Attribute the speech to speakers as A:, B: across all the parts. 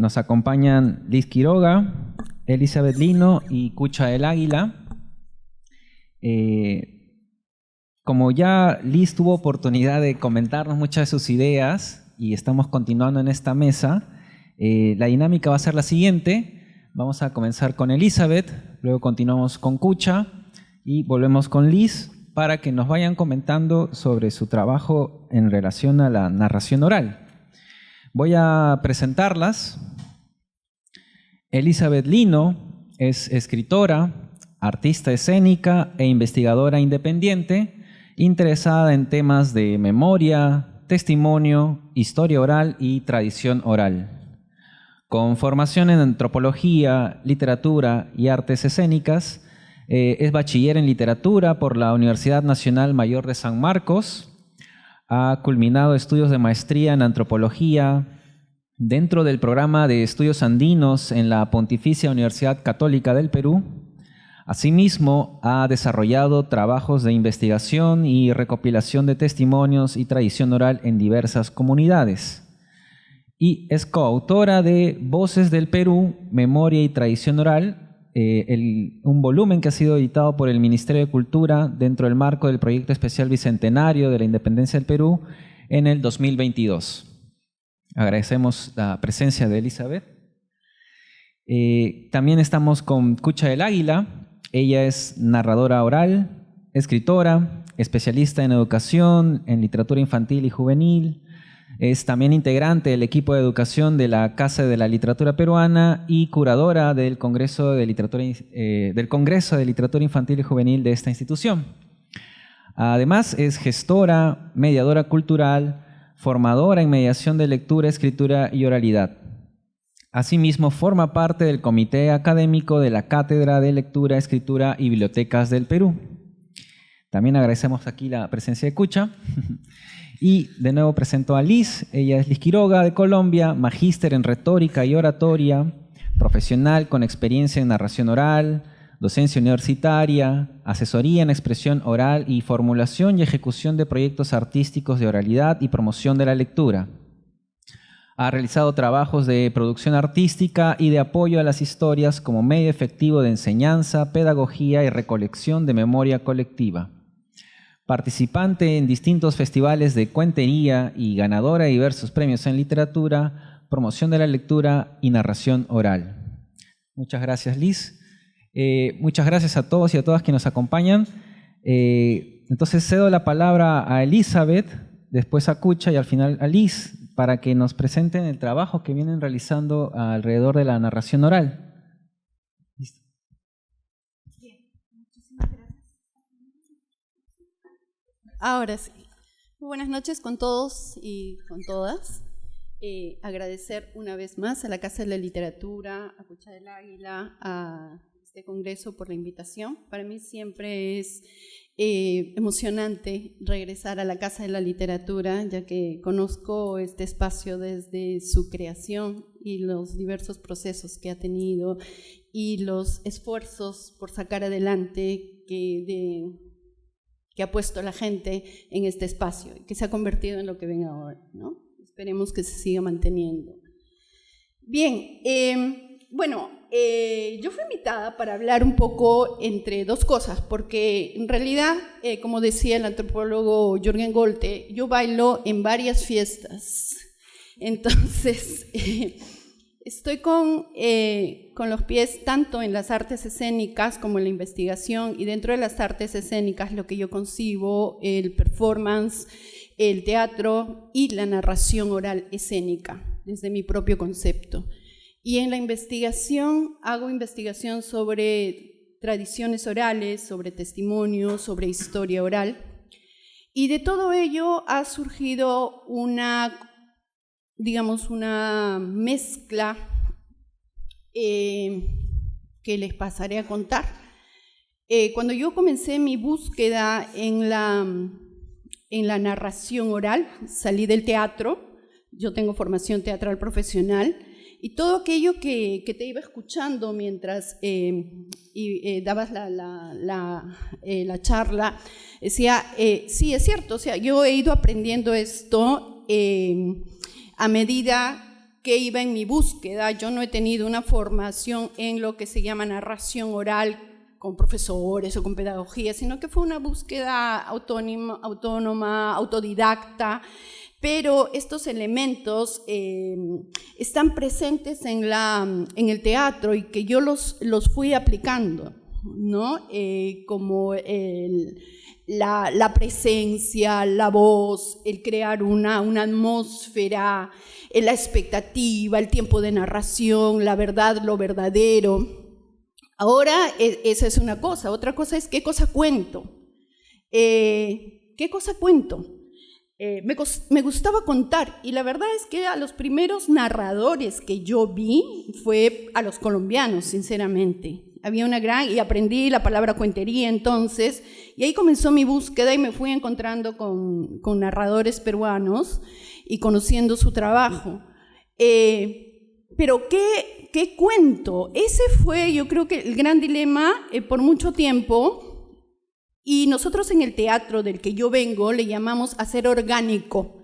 A: Nos acompañan Liz Quiroga, Elizabeth Lino y Cucha del Águila. Como ya Liz tuvo oportunidad de comentarnos muchas de sus ideas y estamos continuando en esta mesa, la dinámica va a ser la siguiente. Vamos a comenzar con Elizabeth, luego continuamos con Cucha y volvemos con Liz para que nos vayan comentando sobre su trabajo en relación a la narración oral. Voy a presentarlas. Elizabeth Lino es escritora, artista escénica e investigadora independiente, interesada en temas de memoria, testimonio, historia oral y tradición oral. Con formación en antropología, literatura y artes escénicas, es bachiller en literatura por la Universidad Nacional Mayor de San Marcos. Ha culminado estudios de maestría en antropología dentro del programa de estudios andinos en la Pontificia Universidad Católica del Perú. Asimismo, ha desarrollado trabajos de investigación y recopilación de testimonios y tradición oral en diversas comunidades. Y es coautora de Voces del Perú, Memoria y Tradición Oral, un volumen que ha sido editado por el Ministerio de Cultura dentro del marco del Proyecto Especial Bicentenario de la Independencia del Perú en el 2022. Agradecemos la presencia de Elizabeth. También estamos con Cucha del Águila. Ella es narradora oral, escritora, especialista en educación, en literatura infantil y juvenil. Es también integrante del equipo de educación de la Casa de la Literatura Peruana y curadora del Congreso de Literatura Infantil y Juvenil de esta institución. Además, es gestora, mediadora cultural, formadora en mediación de lectura, escritura y oralidad. Asimismo, forma parte del comité académico de la Cátedra de Lectura, Escritura y Bibliotecas del Perú. También agradecemos aquí la presencia de Cucha. Y de nuevo presento a Liz. Ella es Liz Quiroga, de Colombia, magíster en retórica y oratoria, profesional con experiencia en narración oral, docencia universitaria, asesoría en expresión oral y formulación y ejecución de proyectos artísticos de oralidad y promoción de la lectura. Ha realizado trabajos de producción artística y de apoyo a las historias como medio efectivo de enseñanza, pedagogía y recolección de memoria colectiva. Participante en distintos festivales de cuentería y ganadora de diversos premios en literatura, promoción de la lectura y narración oral. Muchas gracias, Liz. Muchas gracias a todos y a todas que nos acompañan. Entonces cedo la palabra a Elizabeth, después a Cucha y al final a Liz, para que nos presenten el trabajo que vienen realizando alrededor de la narración oral. ¿Listo?
B: Bien, muchísimas gracias. Ahora sí. Muy buenas noches con todos y con todas. Agradecer una vez más a la Casa de la Literatura, a Cucha del Águila, a este congreso por la invitación. Para mí siempre es emocionante regresar a la Casa de la Literatura, ya que conozco este espacio desde su creación y los diversos procesos que ha tenido y los esfuerzos por sacar adelante que ha puesto la gente en este espacio y que se ha convertido en lo que ven ahora, ¿no? Esperemos que se siga manteniendo. Bien, yo fui invitada para hablar un poco entre dos cosas, porque en realidad, como decía el antropólogo Jürgen Golte, yo bailo en varias fiestas. Entonces, estoy con los pies tanto en las artes escénicas como en la investigación, y dentro de las artes escénicas lo que yo concibo, el performance, el teatro y la narración oral escénica, desde mi propio concepto. Y en la investigación, hago investigación sobre tradiciones orales, sobre testimonios, sobre historia oral. Y de todo ello ha surgido una mezcla que les pasaré a contar. Cuando yo comencé mi búsqueda en la narración oral, salí del teatro. Yo tengo formación teatral profesional. Y todo aquello que te iba escuchando mientras dabas la charla, decía, sí, es cierto, o sea, yo he ido aprendiendo esto a medida que iba en mi búsqueda. Yo no he tenido una formación en lo que se llama narración oral con profesores o con pedagogía, sino que fue una búsqueda autónoma, autodidacta, pero estos elementos están presentes en el teatro y que yo los fui aplicando, ¿no? Como la presencia, la voz, el crear una atmósfera, la expectativa, el tiempo de narración, la verdad, lo verdadero. Ahora, esa es una cosa. Otra cosa es qué cosa cuento. ¿Qué cosa cuento? Me gustaba contar, y la verdad es que a los primeros narradores que yo vi fue a los colombianos, sinceramente. Había y aprendí la palabra cuentería entonces, y ahí comenzó mi búsqueda y me fui encontrando con narradores peruanos y conociendo su trabajo. Pero ¿qué cuento? Ese fue, yo creo que el gran dilema por mucho tiempo. Y nosotros en el teatro del que yo vengo le llamamos hacer orgánico.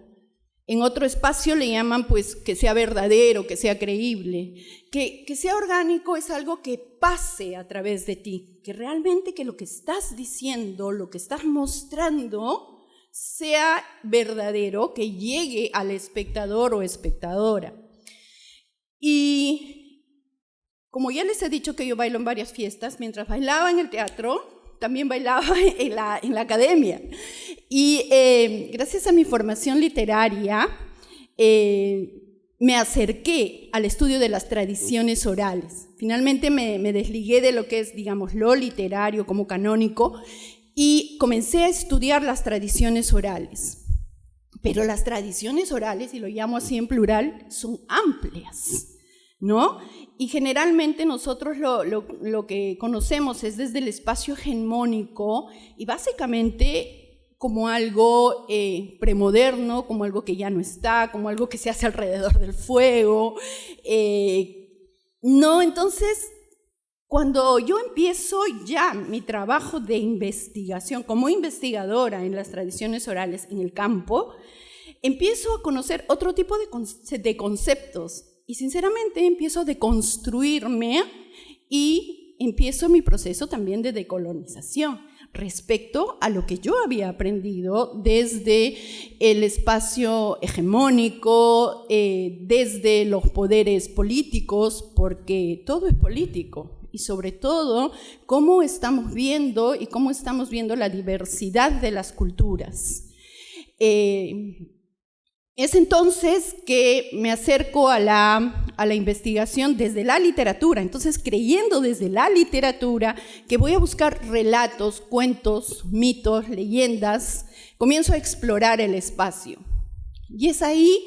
B: En otro espacio le llaman pues que sea verdadero, que sea creíble. Que sea orgánico es algo que pase a través de ti, que realmente que lo que estás diciendo, lo que estás mostrando, sea verdadero, que llegue al espectador o espectadora. Y como ya les he dicho que yo bailo en varias fiestas, mientras bailaba en el teatro, también bailaba en la academia. Y gracias a mi formación literaria, me acerqué al estudio de las tradiciones orales. Finalmente me desligué de lo que es, digamos, lo literario como canónico y comencé a estudiar las tradicionnes orales. Pero las tradiciones orales, y lo llamo así en plural, son amplias, ¿no? Y generalmente nosotros lo que conocemos es desde el espacio hegemónico y básicamente como algo premoderno, como algo que ya no está, como algo que se hace alrededor del fuego. No, entonces, cuando yo empiezo ya mi trabajo de investigación, como investigadora en las tradiciones orales en el campo, empiezo a conocer otro tipo de conceptos. Y sinceramente empiezo a deconstruirme y empiezo mi proceso también de decolonización respecto a lo que yo había aprendido desde el espacio hegemónico, desde los poderes políticos, porque todo es político, y sobre todo cómo estamos viendo la diversidad de las culturas. Es entonces que me acerco a la investigación desde la literatura, entonces creyendo desde la literatura que voy a buscar relatos, cuentos, mitos, leyendas, comienzo a explorar el espacio. Y es ahí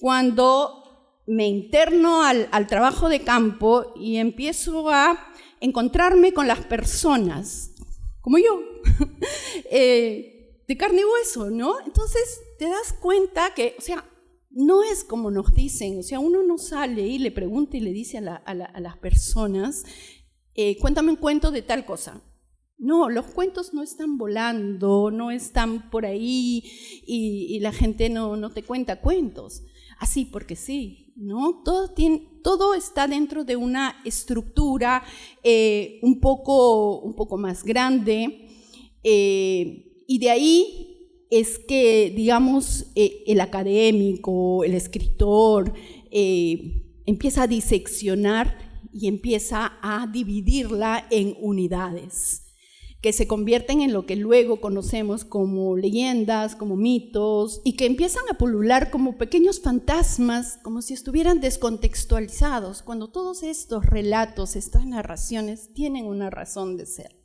B: cuando me interno al trabajo de campo y empiezo a encontrarme con las personas, como yo, de carne y hueso, ¿no? Entonces te das cuenta que, o sea, no es como nos dicen, o sea, uno no sale y le pregunta y le dice a las personas, cuéntame un cuento de tal cosa. No, los cuentos no están volando, no están por ahí y la gente no te cuenta cuentos, así porque sí, ¿no? Todo está dentro de una estructura un poco más grande, y de ahí es que, digamos, el académico, el escritor, empieza a diseccionar y empieza a dividirla en unidades, que se convierten en lo que luego conocemos como leyendas, como mitos, y que empiezan a pulular como pequeños fantasmas, como si estuvieran descontextualizados, cuando todos estos relatos, estas narraciones, tienen una razón de ser.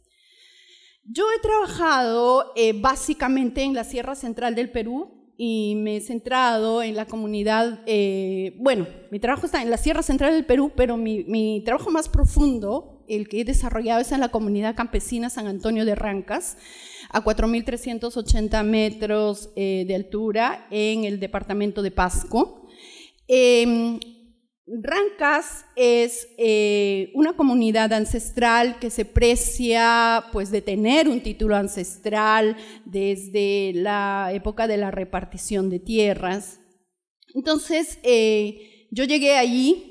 B: Yo he trabajado básicamente en la Sierra Central del Perú y me he centrado en la comunidad, bueno, mi trabajo está en la Sierra Central del Perú, pero mi trabajo más profundo, el que he desarrollado, es en la comunidad campesina San Antonio de Rancas, a 4.380 metros de altura en el departamento de Pasco. Rancas es una comunidad ancestral que se precia pues, de tener un título ancestral desde la época de la repartición de tierras. Entonces, yo llegué allí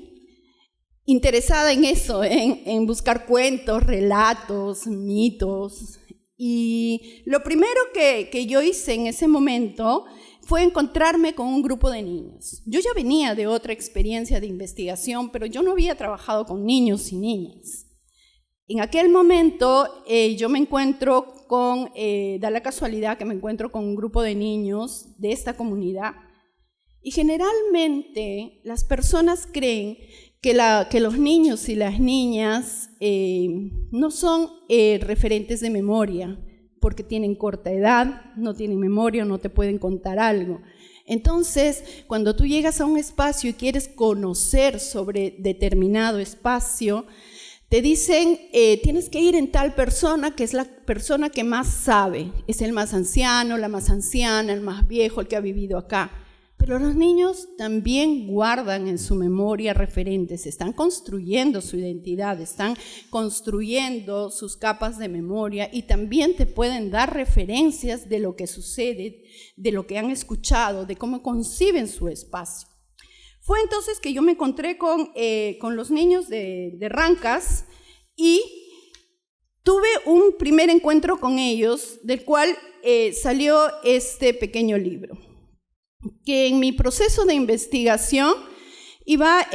B: interesada en eso, en buscar cuentos, relatos, mitos. Y lo primero que yo hice en ese momento fue encontrarme con un grupo de niños. Yo ya venía de otra experiencia de investigación, pero yo no había trabajado con niños y niñas. En aquel momento yo me encuentro da la casualidad que me encuentro con un grupo de niños de esta comunidad, y generalmente las personas creen que los niños y las niñas no son referentes de memoria, porque tienen corta edad, no tienen memoria, no te pueden contar algo. Entonces, cuando tú llegas a un espacio y quieres conocer sobre determinado espacio, te dicen, tienes que ir en tal persona, que es la persona que más sabe, es el más anciano, la más anciana, el más viejo, el que ha vivido acá. Pero los niños también guardan en su memoria referentes, están construyendo su identidad, están construyendo sus capas de memoria, y también te pueden dar referencias de lo que sucede, de lo que han escuchado, de cómo conciben su espacio. Fue entonces que yo me encontré con los niños de Rancas y tuve un primer encuentro con ellos, del cual salió este pequeño libro, que en mi proceso de investigación iba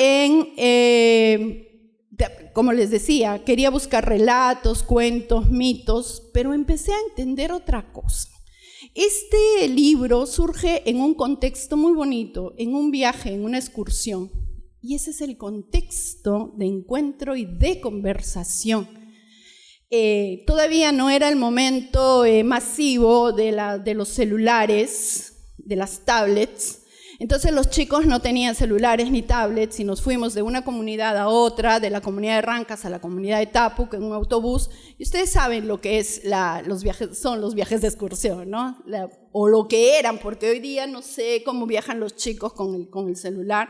B: como les decía, quería buscar relatos, cuentos, mitos, pero empecé a entender otra cosa. Este libro surge en un contexto muy bonito, en un viaje, en una excursión, y ese es el contexto de encuentro y de conversación. Todavía no era el momento masivo de los celulares, de las tablets. Entonces los chicos no tenían celulares ni tablets y nos fuimos de una comunidad a otra, de la comunidad de Rancas a la comunidad de Tapuc en un autobús, y ustedes saben lo que es los viajes de excursión, ¿no? O lo que eran, porque hoy día no sé cómo viajan los chicos con el celular,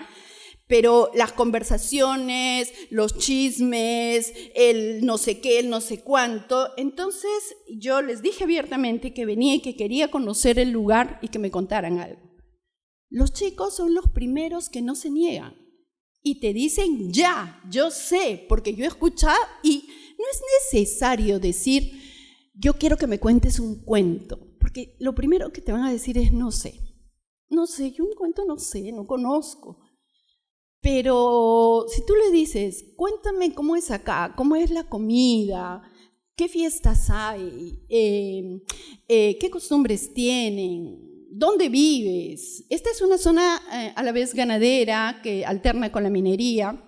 B: pero las conversaciones, los chismes, el no sé qué, el no sé cuánto. Entonces yo les dije abiertamente que venía y que quería conocer el lugar y que me contaran algo. Los chicos son los primeros que no se niegan y te dicen, ya, yo sé, porque yo he escuchado, y no es necesario decir, yo quiero que me cuentes un cuento, porque lo primero que te van a decir es, no sé, yo un cuento no sé, no conozco. Pero si tú le dices, cuéntame cómo es acá, cómo es la comida, qué fiestas hay, qué costumbres tienen, ¿dónde vives? Esta es una zona a la vez ganadera que alterna con la minería.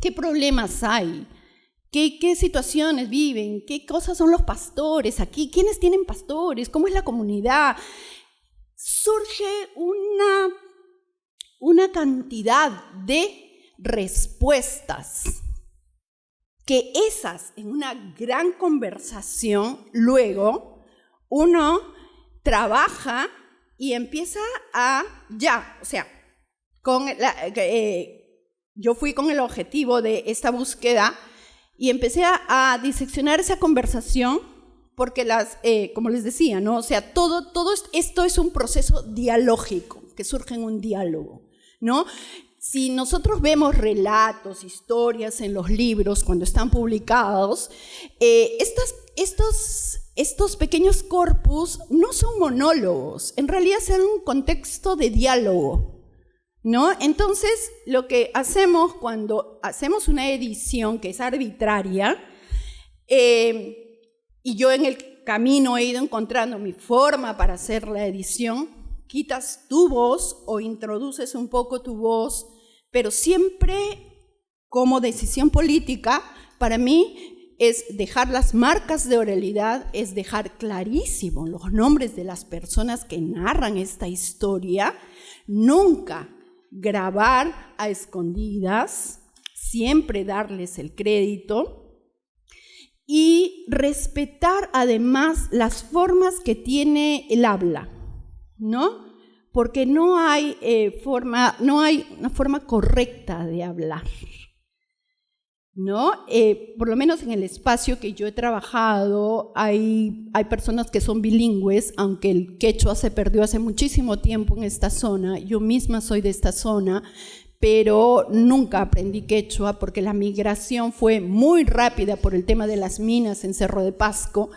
B: ¿Qué problemas hay? ¿Qué situaciones viven? ¿Qué cosas son los pastores aquí? ¿Quiénes tienen pastores? ¿Cómo es la comunidad? Surge una cantidad de respuestas que esas, en una gran conversación, luego uno trabaja y empieza yo fui con el objetivo de esta búsqueda y empecé a diseccionar esa conversación, porque como les decía, ¿no? O sea, todo esto es un proceso dialógico que surge en un diálogo, ¿no? Si nosotros vemos relatos, historias en los libros cuando están publicados, estos pequeños corpus no son monólogos, en realidad son un contexto de diálogo, ¿no? Entonces, lo que hacemos cuando hacemos una edición que es arbitraria, y yo en el camino he ido encontrando mi forma para hacer la edición, quitas tu voz o introduces un poco tu voz, pero siempre como decisión política, para mí es dejar las marcas de oralidad, es dejar clarísimo los nombres de las personas que narran esta historia, nunca grabar a escondidas, siempre darles el crédito y respetar además las formas que tiene el habla, ¿no? Porque no hay una forma correcta de hablar, ¿no? Por lo menos en el espacio que yo he trabajado hay personas que son bilingües, aunque el quechua se perdió hace muchísimo tiempo en esta zona, yo misma soy de esta zona, pero nunca aprendí quechua porque la migración fue muy rápida por el tema de las minas en Cerro de Pasco.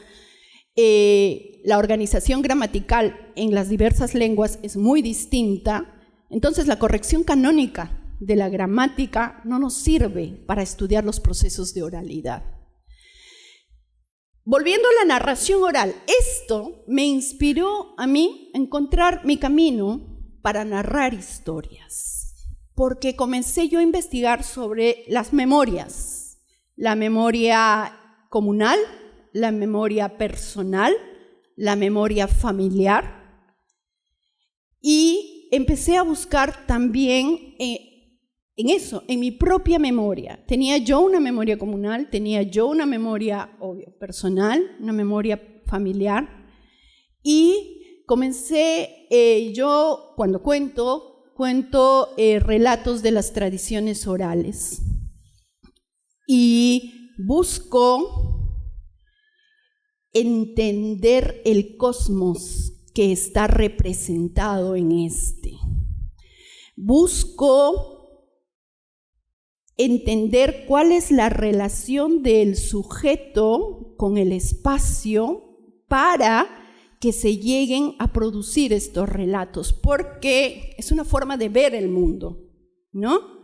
B: La organización gramatical en las diversas lenguas es muy distinta, entonces la corrección canónica de la gramática no nos sirve para estudiar los procesos de oralidad. Volviendo a la narración oral, esto me inspiró a mí a encontrar mi camino para narrar historias, porque comencé yo a investigar sobre las memorias, la memoria comunal, la memoria personal, la memoria familiar, y empecé a buscar también en eso, en mi propia memoria. Tenía yo una memoria comunal, tenía yo una memoria, obvio, personal, una memoria familiar, y comencé, yo cuando cuento relatos de las tradiciones orales, y busco entender el cosmos que está representado en este. Busco entender cuál es la relación del sujeto con el espacio para que se lleguen a producir estos relatos, porque es una forma de ver el mundo, ¿no?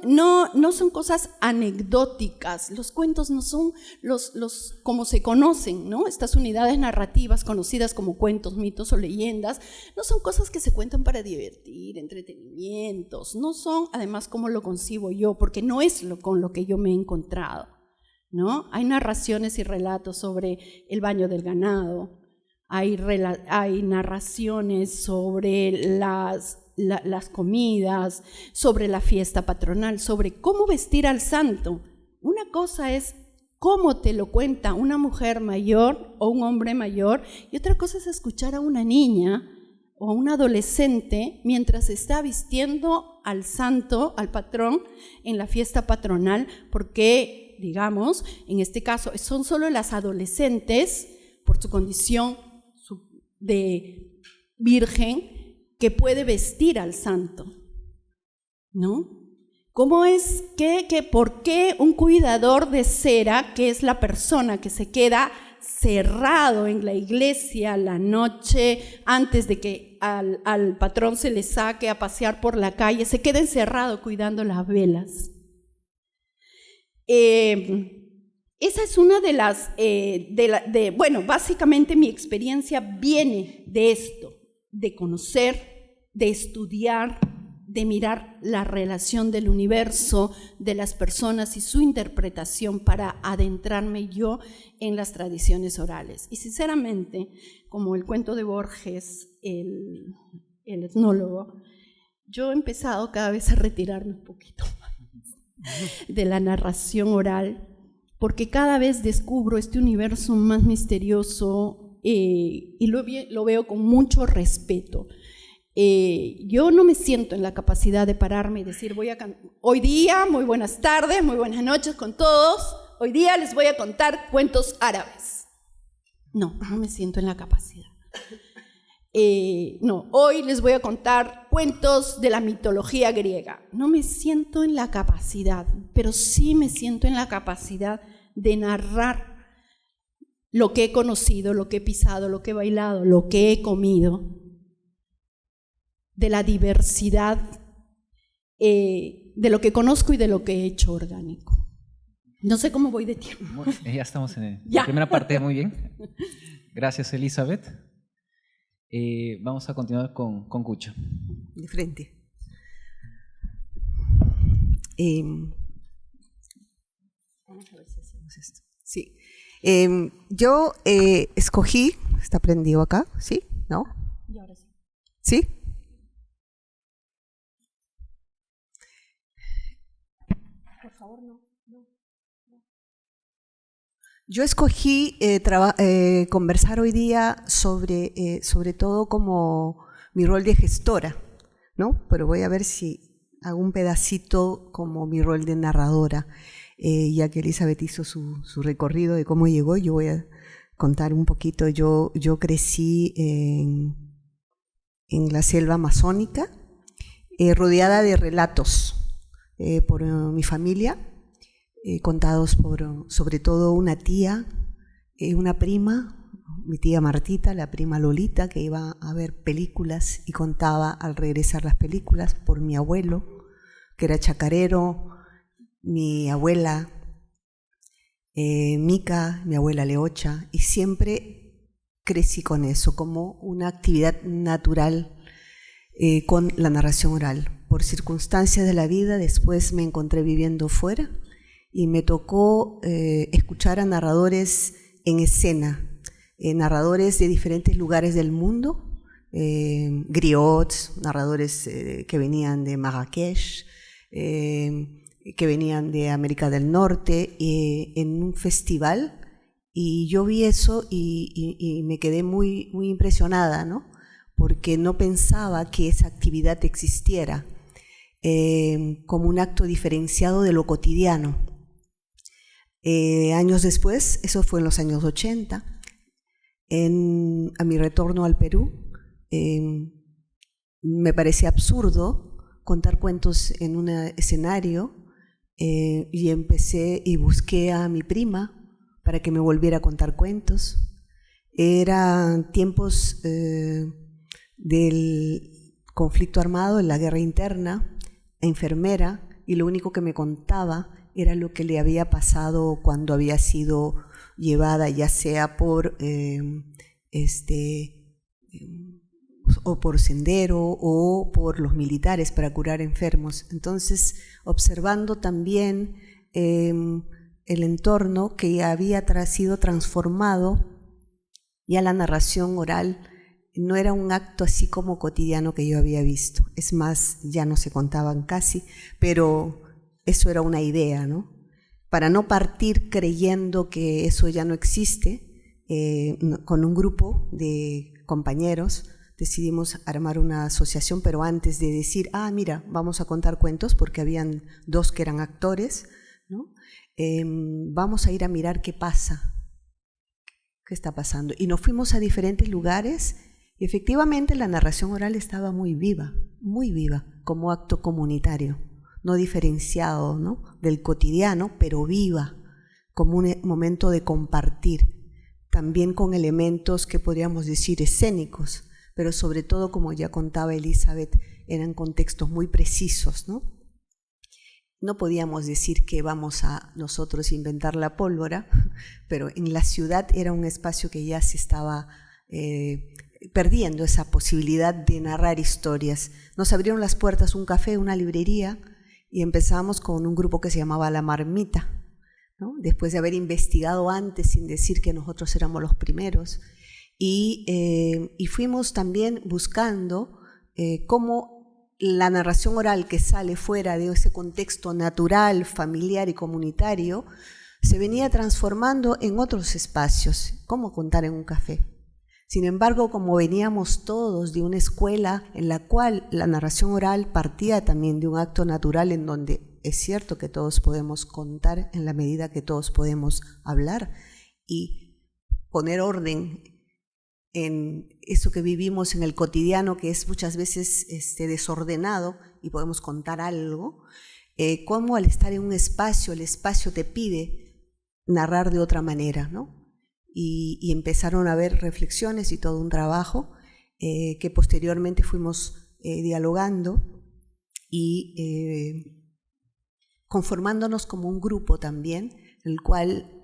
B: No son cosas anecdóticas, los cuentos no son los como se conocen, ¿no? Estas unidades narrativas conocidas como cuentos, mitos o leyendas, no son cosas que se cuentan para divertir, entretenimientos, no son además como lo concibo yo, porque no es con lo que yo me he encontrado, ¿no? Hay narraciones y relatos sobre el baño del ganado, hay narraciones sobre las comidas, sobre la fiesta patronal, sobre cómo vestir al santo. Una cosa es cómo te lo cuenta una mujer mayor o un hombre mayor, y otra cosa es escuchar a una niña o a un adolescente mientras está vistiendo al santo, al patrón, en la fiesta patronal, porque, digamos, en este caso son solo las adolescentes, por su condición de virgen, que puede vestir al santo, ¿no? ¿Cómo es por qué un cuidador de cera, que es la persona que se queda cerrado en la iglesia la noche antes de que al patrón se le saque a pasear por la calle, se queda encerrado cuidando las velas? Esa es una de las, bueno, básicamente mi experiencia viene de esto, de conocer, de estudiar, de mirar la relación del universo, de las personas y su interpretación para adentrarme yo en las tradiciones orales. Y sinceramente, como el cuento de Borges, el etnólogo, yo he empezado cada vez a retirarme un poquito más de la narración oral, porque cada vez descubro este universo más misterioso y lo veo con mucho respeto. Yo no me siento en la capacidad de pararme y decir, hoy día, muy buenas tardes, muy buenas noches con todos, hoy día les voy a contar cuentos árabes. No me siento en la capacidad. No, hoy les voy a contar cuentos de la mitología griega. No me siento en la capacidad, pero sí me siento en la capacidad de narrar lo que he conocido, lo que he pisado, lo que he bailado, lo que he comido, de la diversidad de lo que conozco y de lo que he hecho orgánico. No sé cómo voy de tiempo.
A: Ya estamos en la primera parte, muy bien. Gracias, Elizabeth. Vamos a continuar con Cucho.
C: De frente. Vamos a ver si hacemos esto. Sí. Yo escogí, está prendido acá, ¿sí? ¿No?
B: Y ahora sí.
C: ¿Sí?
B: Por favor, no.
C: Yo escogí conversar hoy día sobre todo como mi rol de gestora, ¿no? Pero voy a ver si hago un pedacito como mi rol de narradora, ya que Elizabeth hizo su recorrido de cómo llegó. Yo voy a contar un poquito. Yo crecí en la selva amazónica. rodeada de relatos por mi familia, contados por sobre todo una tía, una prima, mi tía Martita, la prima Lolita, que iba a ver películas y contaba al regresar las películas, por mi abuelo, que era chacarero, mi abuela Mica, mi abuela Leocha, y siempre crecí con eso, como una actividad natural con la narración oral. Por circunstancias de la vida, después me encontré viviendo fuera y me tocó escuchar a narradores en escena, narradores de diferentes lugares del mundo, griots, narradores que venían de Marrakech, que venían de América del Norte, en un festival, y yo vi eso y me quedé muy, muy impresionada, ¿no? Porque no pensaba que esa actividad existiera como un acto diferenciado de lo cotidiano. Años después, eso fue en los años 80, a mi retorno al Perú, me parecía absurdo contar cuentos en un escenario, y empecé y busqué a mi prima para que me volviera a contar cuentos. Eran tiempos del conflicto armado, de la guerra interna, enfermera, y lo único que me contaba era lo que le había pasado cuando había sido llevada, ya sea por o por sendero o por los militares para curar enfermos. Entonces, observando también el entorno que había sido transformado, ya la narración oral no era un acto así como cotidiano que yo había visto. Es más, ya no se contaban casi, pero eso era una idea, ¿no? Para no partir creyendo que eso ya no existe, con un grupo de compañeros decidimos armar una asociación, pero antes de decir, mira, vamos a contar cuentos, porque habían dos que eran actores, ¿no? Vamos a ir a mirar qué pasa, qué está pasando. Y nos fuimos a diferentes lugares y efectivamente la narración oral estaba muy viva, como acto comunitario, no diferenciado, ¿no?, del cotidiano, pero viva, como un momento de compartir, también con elementos que podríamos decir escénicos, pero sobre todo, como ya contaba Elizabeth, eran contextos muy precisos, ¿no? No podíamos decir que vamos a nosotros inventar la pólvora, pero en la ciudad era un espacio que ya se estaba perdiendo esa posibilidad de narrar historias. Nos abrieron las puertas un café, una librería, y empezamos con un grupo que se llamaba La Marmita, ¿no? Después de haber investigado antes, sin decir que nosotros éramos los primeros. Y fuimos también buscando cómo la narración oral que sale fuera de ese contexto natural, familiar y comunitario se venía transformando en otros espacios, como contar en un café. Sin embargo, como veníamos todos de una escuela en la cual la narración oral partía también de un acto natural, en donde es cierto que todos podemos contar en la medida que todos podemos hablar y poner orden en eso que vivimos en el cotidiano, que es muchas veces desordenado, y podemos contar algo, como al estar en un espacio, el espacio te pide narrar de otra manera, ¿no? Y empezaron a haber reflexiones y todo un trabajo que posteriormente fuimos dialogando y conformándonos como un grupo también, en el cual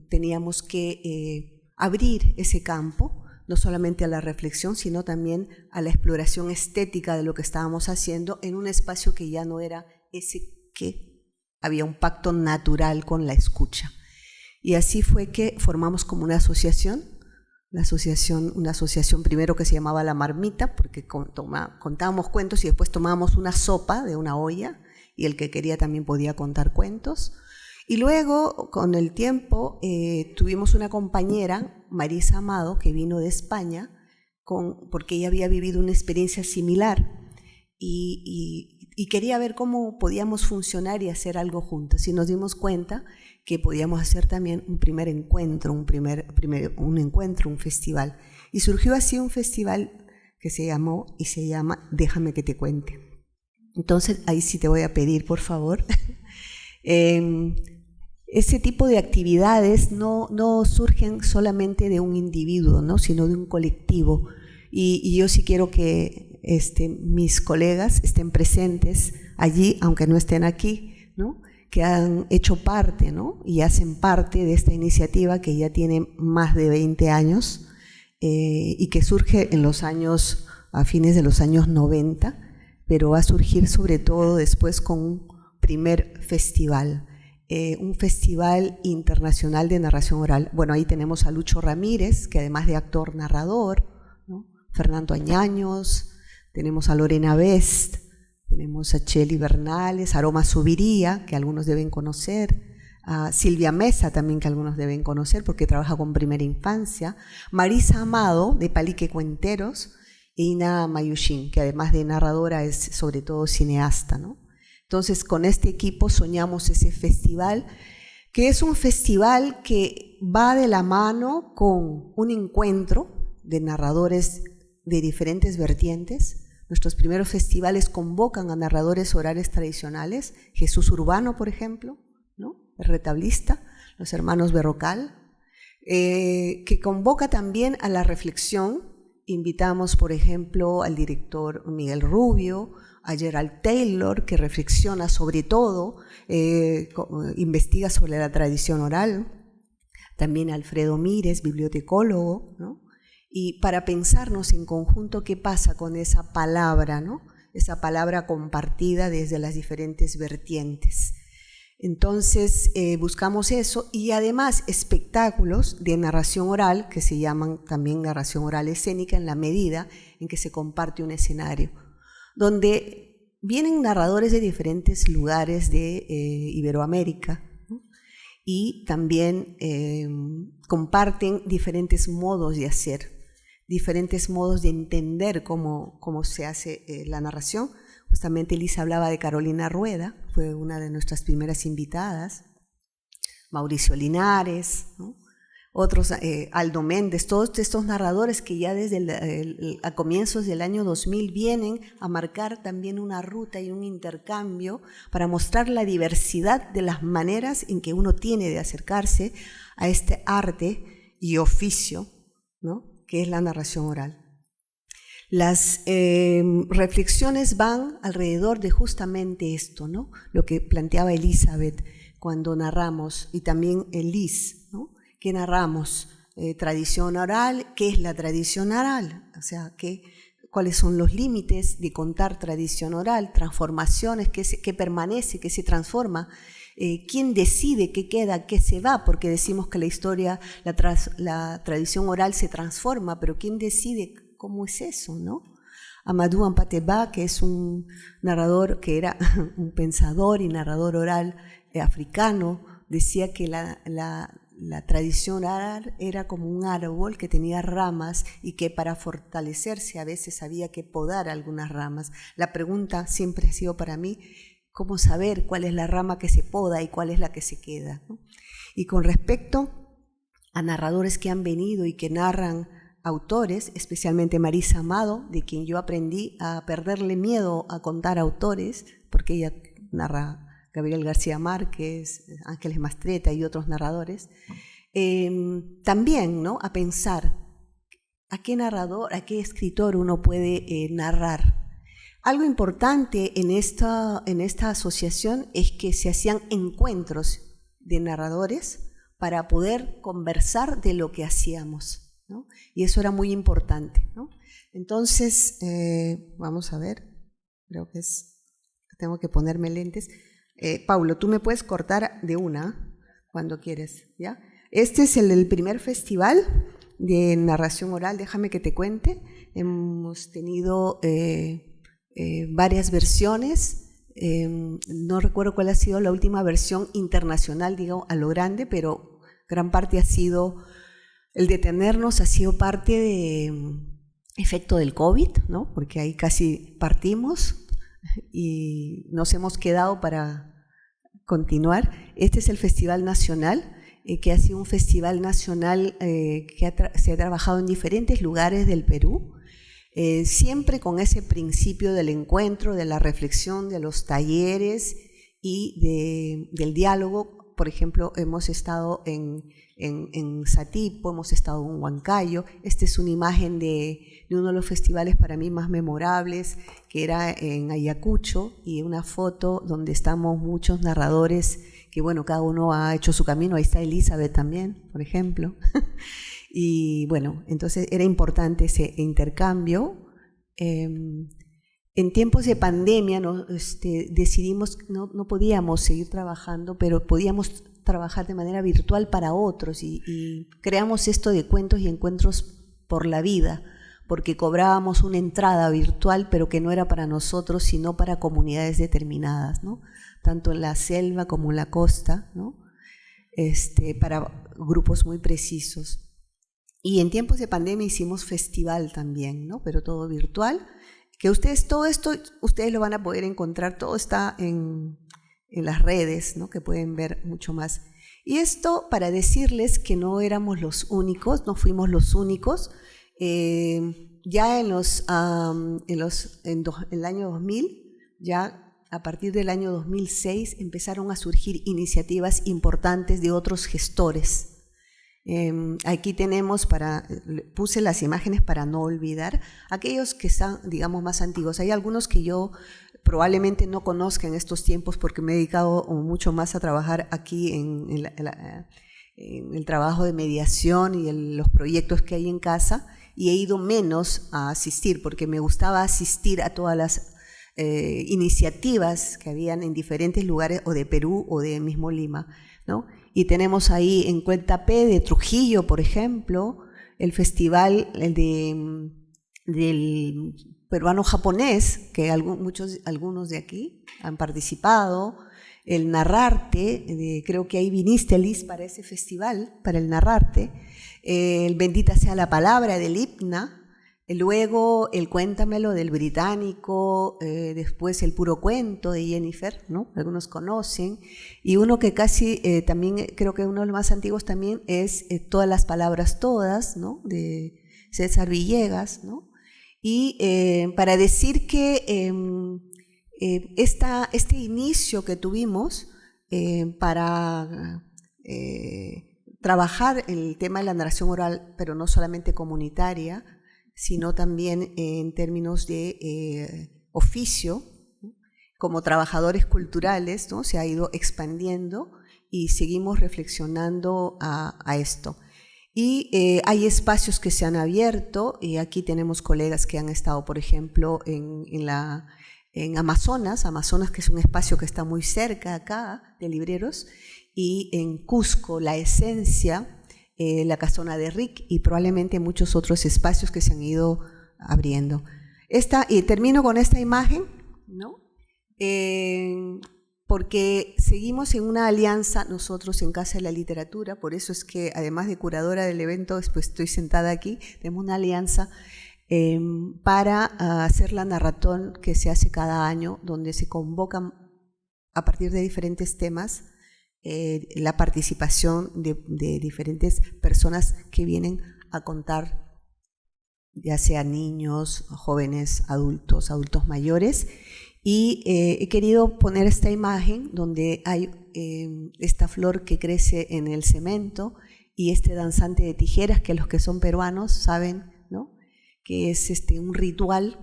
C: teníamos que abrir ese campo, no solamente a la reflexión, sino también a la exploración estética de lo que estábamos haciendo en un espacio que ya no era ese que había un pacto natural con la escucha. Y así fue que formamos como una asociación, una asociación primero que se llamaba La Marmita, porque contábamos cuentos y después tomábamos una sopa de una olla, y el que quería también podía contar cuentos. Y luego, con el tiempo, tuvimos una compañera, Marisa Amado, que vino de España, porque ella había vivido una experiencia similar y quería ver cómo podíamos funcionar y hacer algo juntos. Y nos dimos cuenta que podíamos hacer también un primer encuentro, un festival. Y surgió así un festival que se llama Déjame que te cuente. Entonces, ahí sí te voy a pedir, por favor. Ese tipo de actividades no surgen solamente de un individuo, ¿no? Sino de un colectivo. Y yo sí quiero que mis colegas estén presentes allí, aunque no estén aquí, ¿no? Que han hecho parte, ¿no? Y hacen parte de esta iniciativa que ya tiene más de 20 años y que surge a fines de los años 90, pero va a surgir sobre todo después con un primer festival, un festival internacional de narración oral. Bueno, ahí tenemos a Lucho Ramírez, que además de actor narrador, ¿no? Fernando Añaños, tenemos a Lorena Best, tenemos a Cheli Bernales, Aroma Subiría, que algunos deben conocer, a Silvia Mesa también, que algunos deben conocer porque trabaja con Primera Infancia, Marisa Amado, de Palique Cuenteros, e Ina Mayushin, que además de narradora es sobre todo cineasta, ¿no? Entonces, con este equipo soñamos ese festival, que es un festival que va de la mano con un encuentro de narradores de diferentes vertientes. Nuestros primeros festivales convocan a narradores orales tradicionales, Jesús Urbano, por ejemplo, ¿no? El retablista, los hermanos Berrocal, que convoca también a la reflexión. Invitamos, por ejemplo, al director Miguel Rubio, a Gerald Taylor, que reflexiona sobre todo, investiga sobre la tradición oral, también a Alfredo Mírez, bibliotecólogo, ¿no? Y para pensarnos en conjunto qué pasa con esa palabra, ¿no? Esa palabra compartida desde las diferentes vertientes. Entonces buscamos eso y además espectáculos de narración oral que se llaman también narración oral escénica en la medida en que se comparte un escenario, donde vienen narradores de diferentes lugares de Iberoamérica, ¿no? Y también comparten diferentes modos de hacer, diferentes modos de entender cómo se hace la narración. Justamente Elisa hablaba de Carolina Rueda, fue una de nuestras primeras invitadas, Mauricio Linares, ¿no? Otros, Aldo Méndez, todos estos narradores que ya desde a comienzos del año 2000 vienen a marcar también una ruta y un intercambio para mostrar la diversidad de las maneras en que uno tiene de acercarse a este arte y oficio, ¿no? Que es la narración oral. Las reflexiones van alrededor de justamente esto, ¿no? Lo que planteaba Elizabeth cuando narramos, y también Elis, ¿no? ¿Qué narramos? Tradición oral, ¿qué es la tradición oral? O sea, ¿cuáles son los límites de contar tradición oral? Transformaciones, ¿qué permanece, qué se transforma? ¿Quién decide qué queda, qué se va? Porque decimos que la historia, la tradición oral se transforma, pero ¿quién decide cómo es eso, no? Amadou Hampâté-Bâ, que es un narrador, que era un pensador y narrador oral africano, decía que la tradición oral era como un árbol que tenía ramas y que para fortalecerse a veces había que podar algunas ramas. La pregunta siempre ha sido para mí, ¿cómo saber cuál es la rama que se poda y cuál es la que se queda, ¿no? Y con respecto a narradores que han venido y que narran autores, especialmente Marisa Amado, de quien yo aprendí a perderle miedo a contar autores, porque ella narra Gabriel García Márquez, Ángeles Mastretta y otros narradores, también, ¿no? A pensar a qué narrador, a qué escritor uno puede narrar. Algo importante en esta asociación es que se hacían encuentros de narradores para poder conversar de lo que hacíamos, ¿no? Y eso era muy importante, ¿no? Entonces, vamos a ver, creo que tengo que ponerme lentes. Paulo, tú me puedes cortar de una cuando quieres, ¿ya? Este es el primer festival de narración oral, déjame que te cuente. Hemos tenido varias versiones, no recuerdo cuál ha sido la última versión internacional, digo, a lo grande, pero gran parte ha sido, el detenernos ha sido parte de efecto del COVID, ¿no? Porque ahí casi partimos y nos hemos quedado para continuar. Este es el Festival Nacional, que ha sido un festival nacional que se ha trabajado en diferentes lugares del Perú. siempre con ese principio del encuentro, de la reflexión, de los talleres y del diálogo. Por ejemplo, hemos estado en Satipo, hemos estado en Huancayo. Esta es una imagen de uno de los festivales para mí más memorables, que era en Ayacucho, y una foto donde estamos muchos narradores que, bueno, cada uno ha hecho su camino. Ahí está Elizabeth también, por ejemplo. Y bueno, entonces era importante ese intercambio. En tiempos de pandemia decidimos, no podíamos seguir trabajando, pero podíamos trabajar de manera virtual para otros, y creamos esto de cuentos y encuentros por la vida, porque cobrábamos una entrada virtual, pero que no era para nosotros, sino para comunidades determinadas, ¿no? Tanto en la selva como en la costa, ¿no? Para grupos muy precisos. Y en tiempos de pandemia hicimos festival también, ¿no? Pero todo virtual, que todo esto ustedes lo van a poder encontrar, todo está en las redes, ¿no? Que pueden ver mucho más. Y esto para decirles que no éramos los únicos, no fuimos los únicos. Ya en el año 2000, ya a partir del año 2006, empezaron a surgir iniciativas importantes de otros gestores. Aquí tenemos, puse las imágenes para no olvidar, aquellos que están, digamos, más antiguos. Hay algunos que yo probablemente no conozca en estos tiempos, porque me he dedicado mucho más a trabajar aquí en el trabajo de mediación y en los proyectos que hay en casa, y he ido menos a asistir, porque me gustaba asistir a todas las iniciativas que habían en diferentes lugares, o de Perú o de mismo Lima, ¿no? Y tenemos ahí en Cuenta P de Trujillo, por ejemplo, el festival del peruano-japonés, que algunos de aquí han participado, el Narrarte, creo que ahí viniste, Liz, para ese festival, para el Narrarte, el Bendita sea la palabra del IPNA, luego el Cuéntamelo del británico, después el Puro Cuento de Jennifer, ¿no? Algunos conocen, y uno que casi también creo que uno de los más antiguos también es Todas las palabras todas, ¿no? De César Villegas, ¿no? Y para decir que este inicio que tuvimos para trabajar el tema de la narración oral, pero no solamente comunitaria, sino también en términos de oficio, ¿no? Como trabajadores culturales, ¿no? Se ha ido expandiendo y seguimos reflexionando a esto. Y hay espacios que se han abierto, y aquí tenemos colegas que han estado, por ejemplo, en Amazonas, que es un espacio que está muy cerca acá de libreros, y en Cusco, La Esencia, la Casona de Rick, y probablemente muchos otros espacios que se han ido abriendo. Y termino con esta imagen, ¿no? Porque seguimos en una alianza nosotros en Casa de la Literatura, por eso es que además de curadora del evento, después estoy sentada aquí, tenemos una alianza para hacer la narratón que se hace cada año, donde se convocan a partir de diferentes temas la participación de diferentes personas que vienen a contar, ya sea niños, jóvenes, adultos mayores. Y he querido poner esta imagen donde hay esta flor que crece en el cemento y este danzante de tijeras, que los que son peruanos saben, ¿no? Que es un ritual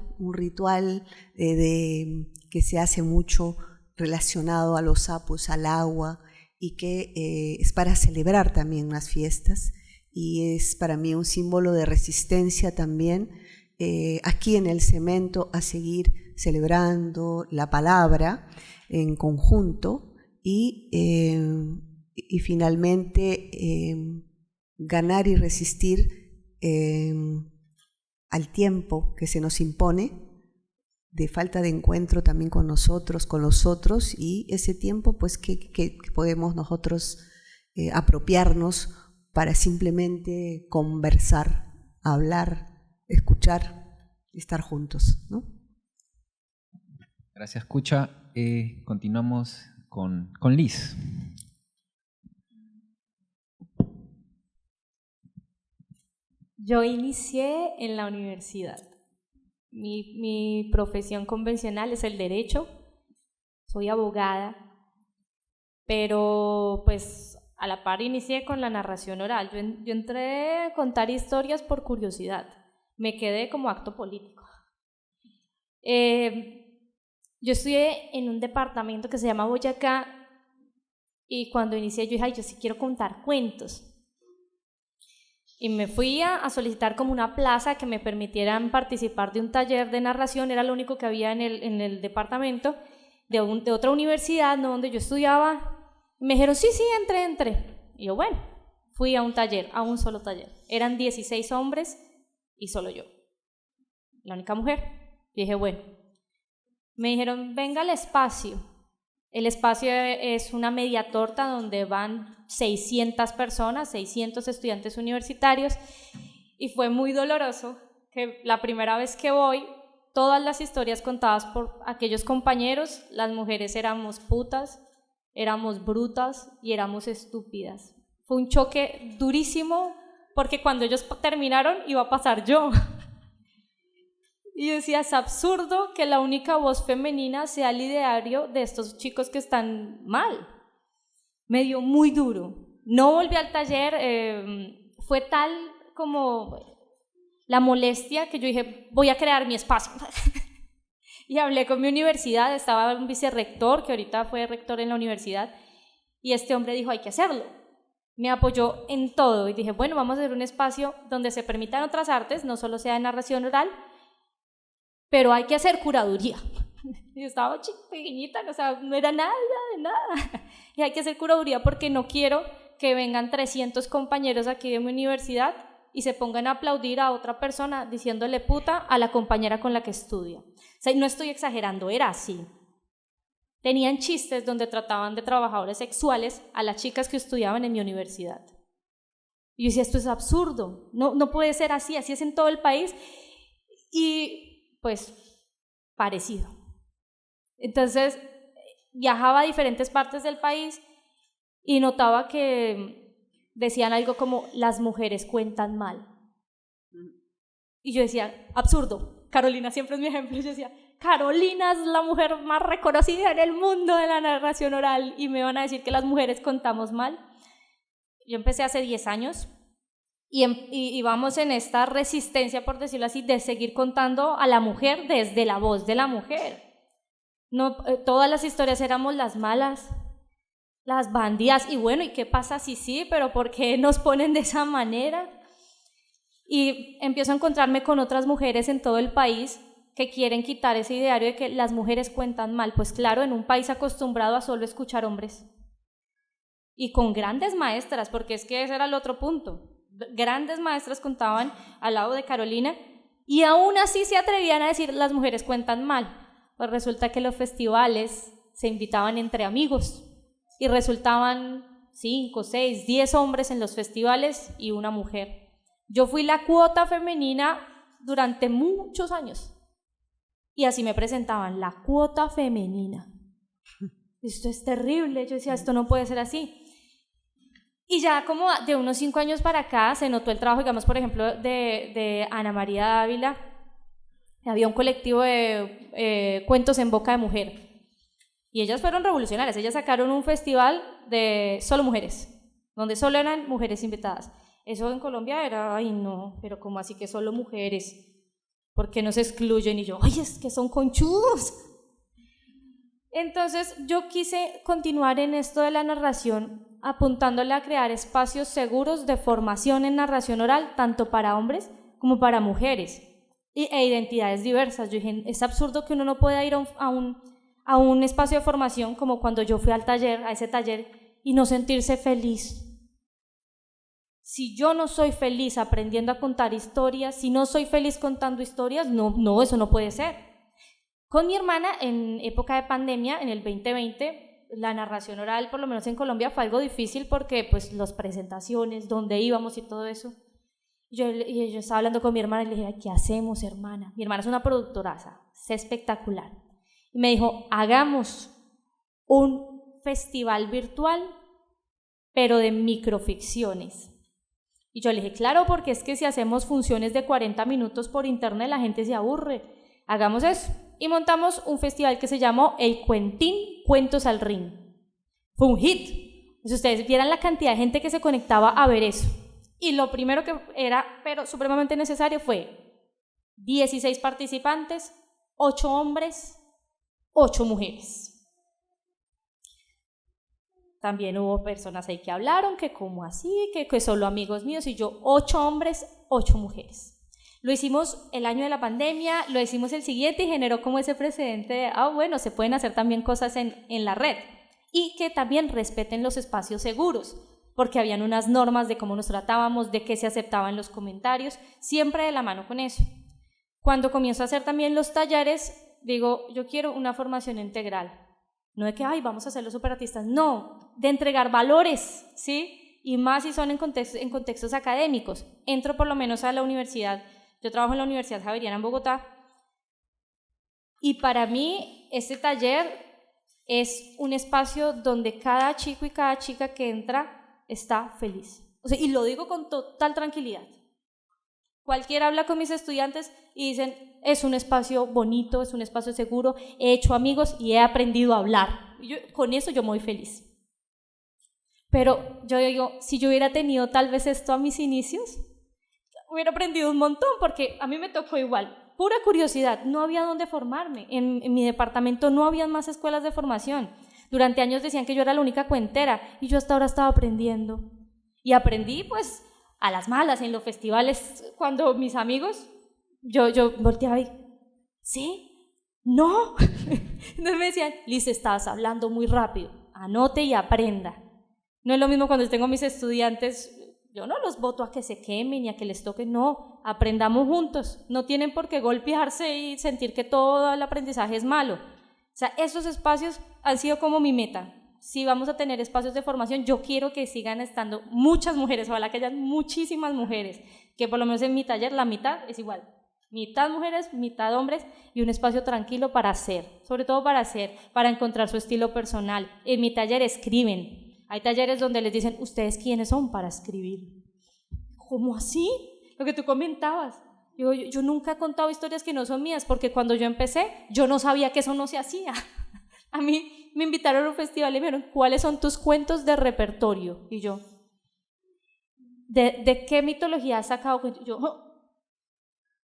C: que se hace mucho relacionado a los sapos, al agua, y que es para celebrar también las fiestas, y es para mí un símbolo de resistencia también aquí en el cemento, a seguir celebrando la palabra en conjunto y finalmente ganar y resistir al tiempo que se nos impone, de falta de encuentro también con nosotros, con los otros, y ese tiempo pues que podemos nosotros apropiarnos para simplemente conversar, hablar, escuchar, estar juntos, ¿no?
A: Gracias, Cucha. Continuamos con Liz.
D: Yo inicié en la universidad. Mi profesión convencional es el derecho, soy abogada, pero pues a la par inicié con la narración oral. Yo entré a contar historias por curiosidad, me quedé como acto político. Yo estudié en un departamento que se llama Boyacá y cuando inicié yo dije, ay, yo sí quiero contar cuentos. Y me fui a solicitar como una plaza que me permitieran participar de un taller de narración, era lo único que había en el departamento, de otra universidad, no donde yo estudiaba. Me dijeron, sí, entre. Y yo, bueno, fui a un taller, a un solo taller. Eran 16 hombres y solo yo, la única mujer. Y dije, bueno, me dijeron, venga al espacio. El espacio es una media torta donde van 600 personas, 600 estudiantes universitarios, y fue muy doloroso que la primera vez que voy, todas las historias contadas por aquellos compañeros, las mujeres éramos putas, éramos brutas y éramos estúpidas. Fue un choque durísimo porque cuando ellos terminaron iba a pasar yo. Y yo decía, es absurdo que la única voz femenina sea el ideario de estos chicos que están mal. Me dio muy duro. No volví al taller, fue tal como la molestia que yo dije, voy a crear mi espacio. Y hablé con mi universidad, estaba un vicerrector, que ahorita fue rector en la universidad, y este hombre dijo, hay que hacerlo. Me apoyó en todo y dije, bueno, vamos a hacer un espacio donde se permitan otras artes, no solo sea de narración oral, pero hay que hacer curaduría. Yo estaba pequeñita, o sea, no era nada de nada. Y hay que hacer curaduría porque no quiero que vengan 300 compañeros aquí de mi universidad y se pongan a aplaudir a otra persona diciéndole puta a la compañera con la que estudia. O sea, no estoy exagerando, era así. Tenían chistes donde trataban de trabajadores sexuales a las chicas que estudiaban en mi universidad. Y yo decía, esto es absurdo, no puede ser así es en todo el país. Y pues parecido. Entonces viajaba a diferentes partes del país y notaba que decían algo como las mujeres cuentan mal. Y yo decía, absurdo. Carolina siempre es mi ejemplo. Yo decía, Carolina es la mujer más reconocida en el mundo de la narración oral y me van a decir que las mujeres contamos mal. Yo empecé hace 10 años. Y vamos en esta resistencia, por decirlo así, de seguir contando a la mujer desde la voz de la mujer. No, todas las historias éramos las malas, las bandidas, y bueno, ¿y qué pasa si sí? ¿Pero por qué nos ponen de esa manera? Y empiezo a encontrarme con otras mujeres en todo el país que quieren quitar ese ideario de que las mujeres cuentan mal. Pues claro, en un país acostumbrado a solo escuchar hombres. Y con grandes maestras, porque es que ese era el otro punto. Grandes maestras contaban al lado de Carolina y aún así se atrevían a decir las mujeres cuentan mal. Pues resulta que los festivales se invitaban entre amigos y resultaban 5, 6, 10 hombres en los festivales y una mujer. Yo fui la cuota femenina durante muchos años y así me presentaban, la cuota femenina. Esto es terrible, yo decía, esto no puede ser así. Y ya como de unos 5 años para acá se notó el trabajo, digamos, por ejemplo, de Ana María Dávila. Había un colectivo de cuentos en boca de mujer. Y ellas fueron revolucionarias. Ellas sacaron un festival de solo mujeres, donde solo eran mujeres invitadas. Eso en Colombia era, ay no, pero ¿cómo así que solo mujeres? ¿Por qué no se excluyen? Y yo, ay, es que son conchudos. Entonces yo quise continuar en esto de la narración, apuntándole a crear espacios seguros de formación en narración oral, tanto para hombres como para mujeres e identidades diversas. Yo dije, es absurdo que uno no pueda ir a un espacio de formación como cuando yo fui al taller, a ese taller, y no sentirse feliz. Si yo no soy feliz aprendiendo a contar historias, si no soy feliz contando historias, no, eso no puede ser. Con mi hermana, en época de pandemia, en el 2020, la narración oral, por lo menos en Colombia, fue algo difícil porque pues las presentaciones, dónde íbamos y todo eso. Yo estaba hablando con mi hermana y le dije, ¿qué hacemos, hermana? Mi hermana es una productoraza, es espectacular. Y me dijo, hagamos un festival virtual, pero de microficciones. Y yo le dije, claro, porque es que si hacemos funciones de 40 minutos por internet, la gente se aburre. hagamos eso. Y montamos un festival que se llamó El Cuentín, Cuentos al Ring. Fue un hit. Si ustedes vieran la cantidad de gente que se conectaba a ver eso. Y lo primero que era, pero supremamente necesario, fue 16 participantes, 8 hombres, 8 mujeres. También hubo personas ahí que hablaron, que como así, que solo amigos míos, y yo, 8 hombres, 8 mujeres. Lo hicimos el año de la pandemia, lo hicimos el siguiente y generó como ese precedente de, bueno, se pueden hacer también cosas en la red. Y que también respeten los espacios seguros, porque habían unas normas de cómo nos tratábamos, de qué se aceptaba en los comentarios, siempre de la mano con eso. Cuando comienzo a hacer también los talleres, digo, yo quiero una formación integral. No de que, vamos a ser los superatistas, no, de entregar valores, ¿sí? Y más si son en contextos académicos. Entro por lo menos a la universidad, yo trabajo en la Universidad Javeriana en Bogotá, y para mí este taller es un espacio donde cada chico y cada chica que entra está feliz. O sea, y lo digo con total tranquilidad. Cualquiera habla con mis estudiantes y dicen, es un espacio bonito, es un espacio seguro, he hecho amigos y he aprendido a hablar. Con eso yo me voy feliz. Pero yo digo, si yo hubiera tenido tal vez esto a mis inicios, hubiera aprendido un montón, porque a mí me tocó igual. Pura curiosidad, no había dónde formarme. En mi departamento no había más escuelas de formación. Durante años decían que yo era la única cuentera y yo hasta ahora estaba aprendiendo. Y aprendí pues a las malas en los festivales, cuando mis amigos, yo volteaba y, ¿sí? ¿No? Entonces me decían, Liz, estás hablando muy rápido, anote y aprenda. No es lo mismo cuando tengo a mis estudiantes, yo no los voto a que se quemen y a que les toque, no, aprendamos juntos, no tienen por qué golpearse y sentir que todo el aprendizaje es malo. O sea, esos espacios han sido como mi meta. Si vamos a tener espacios de formación, yo quiero que sigan estando muchas mujeres, ojalá que haya muchísimas mujeres, que por lo menos en mi taller la mitad es igual, mitad mujeres, mitad hombres, y un espacio tranquilo para hacer, sobre todo para hacer, para encontrar su estilo personal. En mi taller escriben, hay talleres donde les dicen, ¿ustedes quiénes son para escribir? ¿Cómo así? Lo que tú comentabas. Yo nunca he contado historias que no son mías, porque cuando yo empecé, yo no sabía que eso no se hacía. A mí me invitaron a un festival y me dijeron, ¿cuáles son tus cuentos de repertorio? Y yo, ¿de qué mitología has sacado?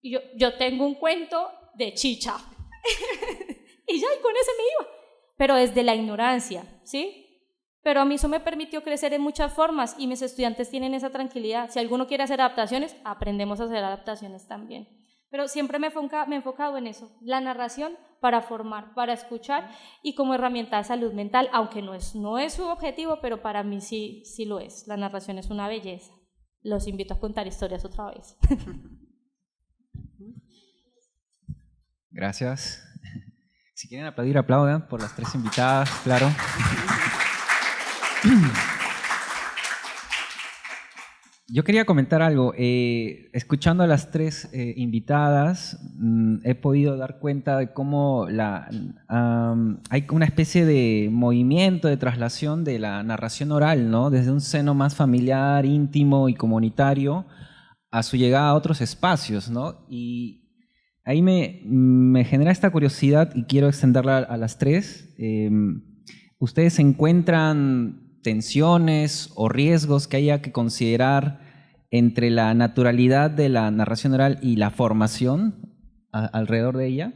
D: Yo tengo un cuento de chicha. Y ya, y con ese me iba. Pero desde la ignorancia, ¿sí? Pero a mí eso me permitió crecer en muchas formas y mis estudiantes tienen esa tranquilidad. Si alguno quiere hacer adaptaciones, aprendemos a hacer adaptaciones también. Pero siempre me he enfocado en eso, la narración para formar, para escuchar y como herramienta de salud mental, aunque no es su objetivo, pero para mí sí lo es. La narración es una belleza. Los invito a contar historias otra vez.
A: Gracias. Si quieren aplaudir, aplaudan por las 3 invitadas, claro. Yo quería comentar algo. Escuchando a las 3 invitadas, he podido dar cuenta de cómo hay una especie de movimiento de traslación de la narración oral, ¿no? Desde un seno más familiar, íntimo y comunitario a su llegada a otros espacios, ¿no? Y ahí me genera esta curiosidad y quiero extenderla a las 3. ¿Ustedes encuentran tensiones o riesgos que haya que considerar entre la naturalidad de la narración oral y la formación alrededor de ella?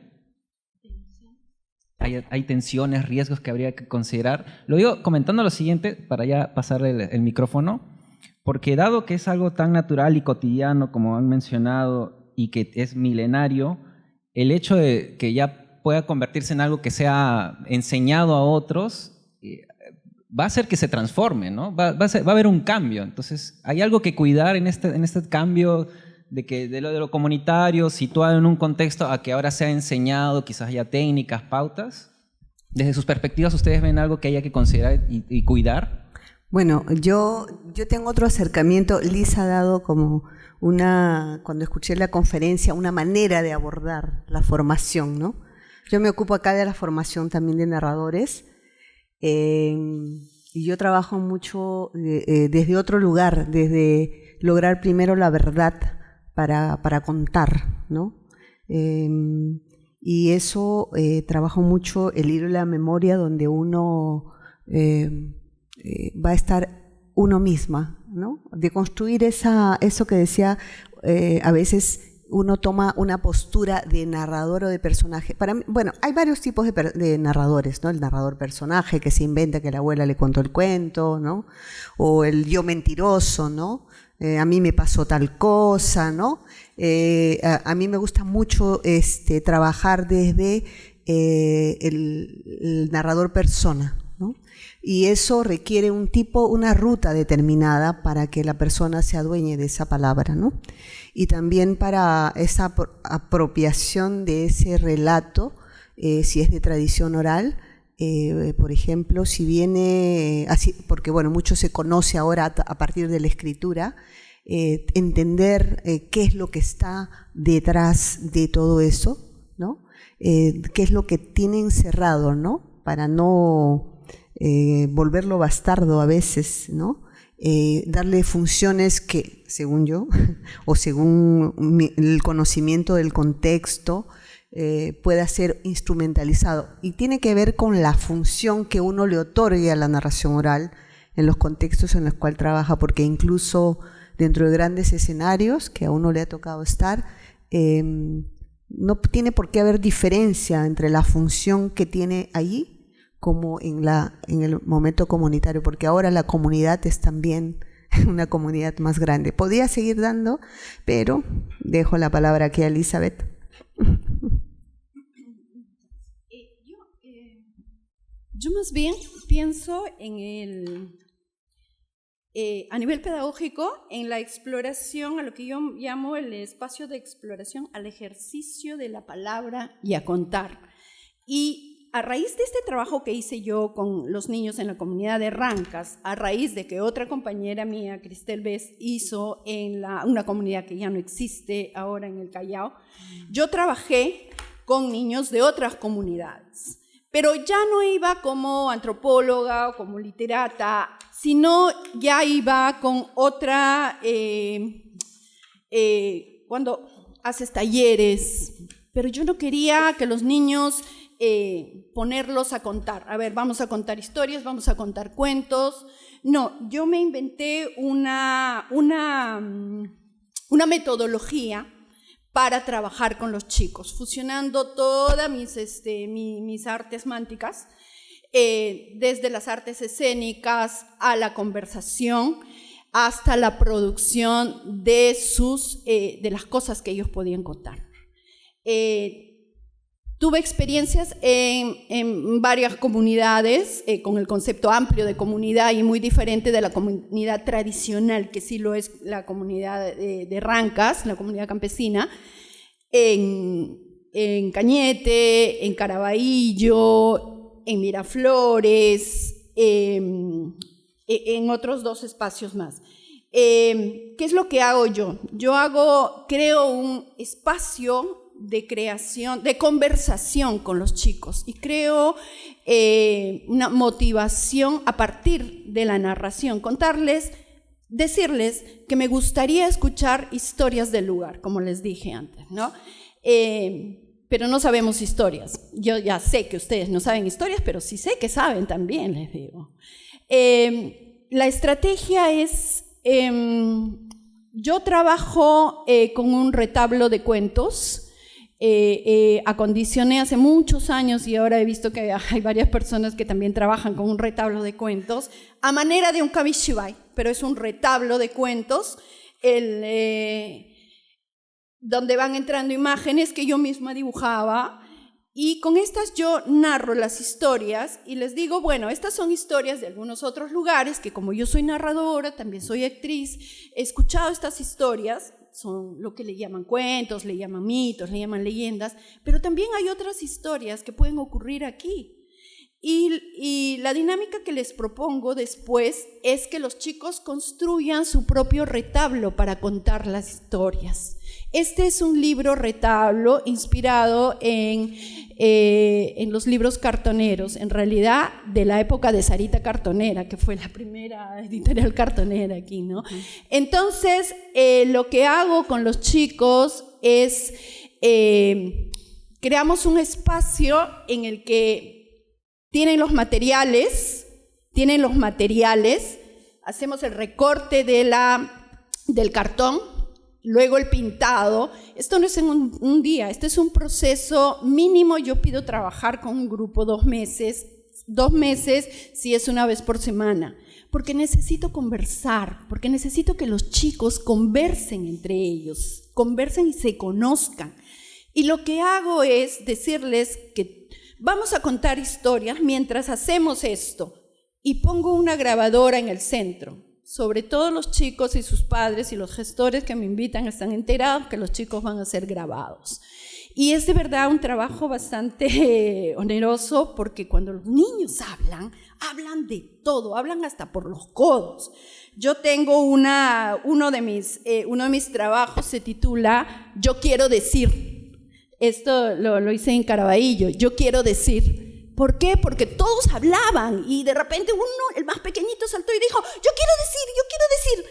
A: ¿Hay tensiones, riesgos que habría que considerar? Lo digo comentando lo siguiente para ya pasarle el micrófono, porque dado que es algo tan natural y cotidiano como han mencionado y que es milenario, el hecho de que ya pueda convertirse en algo que sea enseñado a otros va a hacer que se transforme, ¿no? Va a haber un cambio. Entonces, ¿hay algo que cuidar en este cambio de lo comunitario, situado en un contexto a que ahora sea enseñado, quizás haya técnicas, pautas? Desde sus perspectivas, ¿ustedes ven algo que haya que considerar y cuidar?
C: Bueno, yo tengo otro acercamiento. Liz ha dado como cuando escuché la conferencia, una manera de abordar la formación, ¿no? Yo me ocupo acá de la formación también de narradores. Y yo trabajo mucho desde otro lugar, desde lograr primero la verdad para contar, ¿no? Y eso trabajo mucho el hilo de la memoria, donde uno va a estar uno misma, ¿no? De construir eso que decía, a veces uno toma una postura de narrador o de personaje. Para mí, bueno, hay varios tipos de narradores, ¿no? El narrador personaje que se inventa que la abuela le contó el cuento, ¿no? O el yo mentiroso, ¿no? A mí me pasó tal cosa, ¿no? A mí me gusta mucho trabajar desde el narrador persona, ¿no? Y eso requiere una ruta determinada para que la persona se adueñe de esa palabra, ¿no? Y también para esa apropiación de ese relato, si es de tradición oral, por ejemplo, si viene así, porque bueno, mucho se conoce ahora a partir de la escritura, entender qué es lo que está detrás de todo eso, ¿no? Qué es lo que tiene encerrado, ¿no? Para no volverlo bastardo a veces, ¿no? Darle funciones que, según yo, o según el conocimiento del contexto, pueda ser instrumentalizado. Y tiene que ver con la función que uno le otorgue a la narración oral en los contextos en los cuales trabaja, porque incluso dentro de grandes escenarios que a uno le ha tocado estar, no tiene por qué haber diferencia entre la función que tiene allí como en el momento comunitario, porque ahora la comunidad es también una comunidad más grande. Podría seguir dando, pero dejo la palabra aquí a Elizabeth.
B: Yo más bien pienso en a nivel pedagógico, en la exploración, a lo que yo llamo el espacio de exploración, al ejercicio de la palabra y a contar. Y a raíz de este trabajo que hice yo con los niños en la comunidad de Rancas, a raíz de que otra compañera mía, Cristel Best, hizo en una comunidad que ya no existe ahora en el Callao, yo trabajé con niños de otras comunidades. Pero ya no iba como antropóloga o como literata, sino ya iba con otra, cuando haces talleres, pero yo no quería que los niños ponerlos a contar. A ver, vamos a contar historias, vamos a contar cuentos. No, yo me inventé una metodología para trabajar con los chicos, fusionando todas mis artes mánticas, desde las artes escénicas a la conversación, hasta la producción de las cosas que ellos podían contar. Tuve experiencias en varias comunidades, con el concepto amplio de comunidad y muy diferente de la comunidad tradicional, que sí lo es la comunidad de Rancas, la comunidad campesina, en Cañete, en Caraballo, en Miraflores, en otros 2 espacios más. ¿Qué es lo que hago yo? Creo un espacio de creación, de conversación con los chicos, y creo una motivación a partir de la narración, decirles que me gustaría escuchar historias del lugar, como les dije antes, ¿no? Pero no sabemos historias. Yo ya sé que ustedes no saben historias, pero sí sé que saben también, les digo. La estrategia es, yo trabajo con un retablo de cuentos. Acondicioné hace muchos años, y ahora he visto que hay varias personas que también trabajan con un retablo de cuentos a manera de un kamishibai, pero es un retablo de cuentos donde van entrando imágenes que yo misma dibujaba, y con estas yo narro las historias y les digo, bueno, estas son historias de algunos otros lugares, que como yo soy narradora, también soy actriz, he escuchado estas historias. Son lo que le llaman cuentos, le llaman mitos, le llaman leyendas, pero también hay otras historias que pueden ocurrir aquí. Y la dinámica que les propongo después es que los chicos construyan su propio retablo para contar las historias. Este es un libro retablo inspirado en los libros cartoneros, en realidad de la época de Sarita Cartonera, que fue la primera editorial cartonera aquí, ¿no? Entonces, lo que hago con los chicos es que creamos un espacio en el que tienen los materiales, hacemos el recorte del cartón, luego el pintado. Esto no es en un día, este es un proceso mínimo. Yo pido trabajar con un grupo 2 meses, 2 meses si es una vez por semana, porque necesito conversar, porque necesito que los chicos conversen entre ellos, conversen y se conozcan. Y lo que hago es decirles que vamos a contar historias mientras hacemos esto, y pongo una grabadora en el centro. Sobre todo los chicos y sus padres y los gestores que me invitan están enterados que los chicos van a ser grabados. Y es de verdad un trabajo bastante oneroso, porque cuando los niños hablan de todo, hablan hasta por los codos. Yo tengo uno de mis trabajos se titula Yo quiero decir. Esto lo hice en Caraballo, yo quiero decir. ¿Por qué? Porque todos hablaban y de repente uno, el más pequeñito, saltó y dijo, yo quiero decir.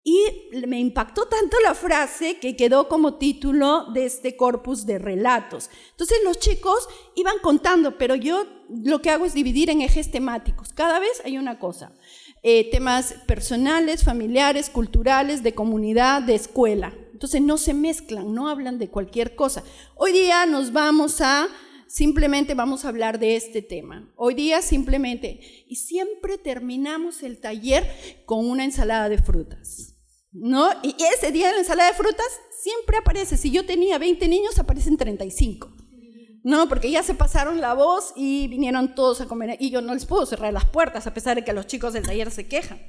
B: Y me impactó tanto la frase que quedó como título de este corpus de relatos. Entonces los chicos iban contando, pero yo lo que hago es dividir en ejes temáticos. Cada vez hay una cosa, temas personales, familiares, culturales, de comunidad, de escuela. Entonces no se mezclan, no hablan de cualquier cosa. Hoy día simplemente vamos a hablar de este tema. Hoy día simplemente, y siempre terminamos el taller con una ensalada de frutas, ¿no? Y ese día de la ensalada de frutas siempre aparece, si yo tenía 20 niños, aparecen 35, ¿no? Porque ya se pasaron la voz y vinieron todos a comer, y yo no les puedo cerrar las puertas, a pesar de que los chicos del taller se quejan.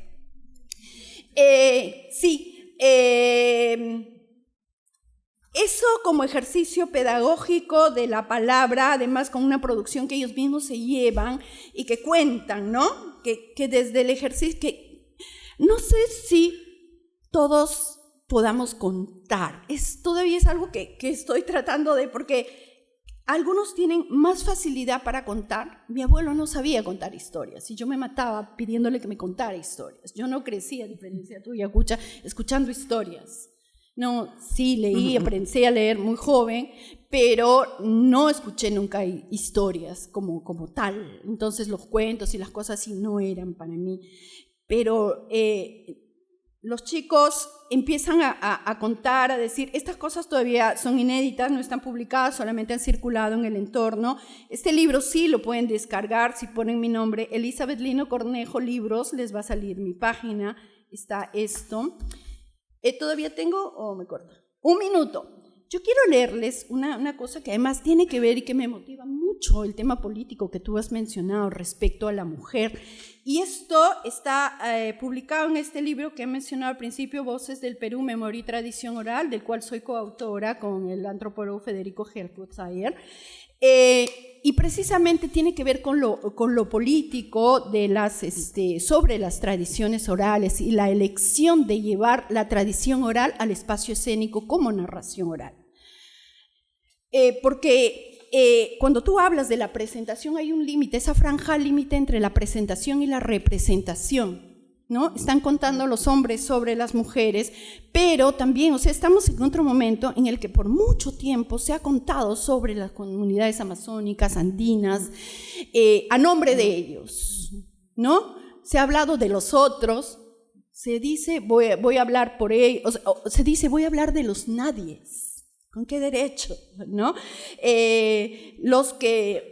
B: Eso como ejercicio pedagógico de la palabra, además con una producción que ellos mismos se llevan y que cuentan, ¿no? Que desde el ejercicio, que no sé si todos podamos contar, todavía es algo que estoy tratando porque algunos tienen más facilidad para contar. Mi abuelo no sabía contar historias y yo me mataba pidiéndole que me contara historias. Yo no crecí, a diferencia tuya, escuchando historias. No, sí leí, aprendí a leer muy joven, pero no escuché nunca historias como tal. Entonces los cuentos y las cosas así no eran para mí. Pero los chicos empiezan a contar, a decir, estas cosas todavía son inéditas, no están publicadas, solamente han circulado en el entorno. Este libro sí lo pueden descargar, si ponen mi nombre, Elizabeth Lino Cornejo Libros, les va a salir mi página, está esto. ¿Todavía tengo o me corta? 1 minuto. Yo quiero leerles una cosa que además tiene que ver y que me motiva mucho, el tema político que tú has mencionado respecto a la mujer. Y esto está publicado en este libro que he mencionado al principio, Voces del Perú, Memoria y Tradición Oral, del cual soy coautora con el antropólogo Federico Herfurtsayer. Y precisamente tiene que ver con lo político de sobre las tradiciones orales y la elección de llevar la tradición oral al espacio escénico como narración oral. Porque cuando tú hablas de la presentación hay un límite, esa franja límite entre la presentación y la representación, ¿no? Están contando los hombres sobre las mujeres, pero también, estamos en otro momento en el que por mucho tiempo se ha contado sobre las comunidades amazónicas, andinas, a nombre de ellos, ¿no? Se ha hablado de los otros, se dice voy a hablar por ellos, se dice voy a hablar de los nadies. ¿Con qué derecho? ¿No?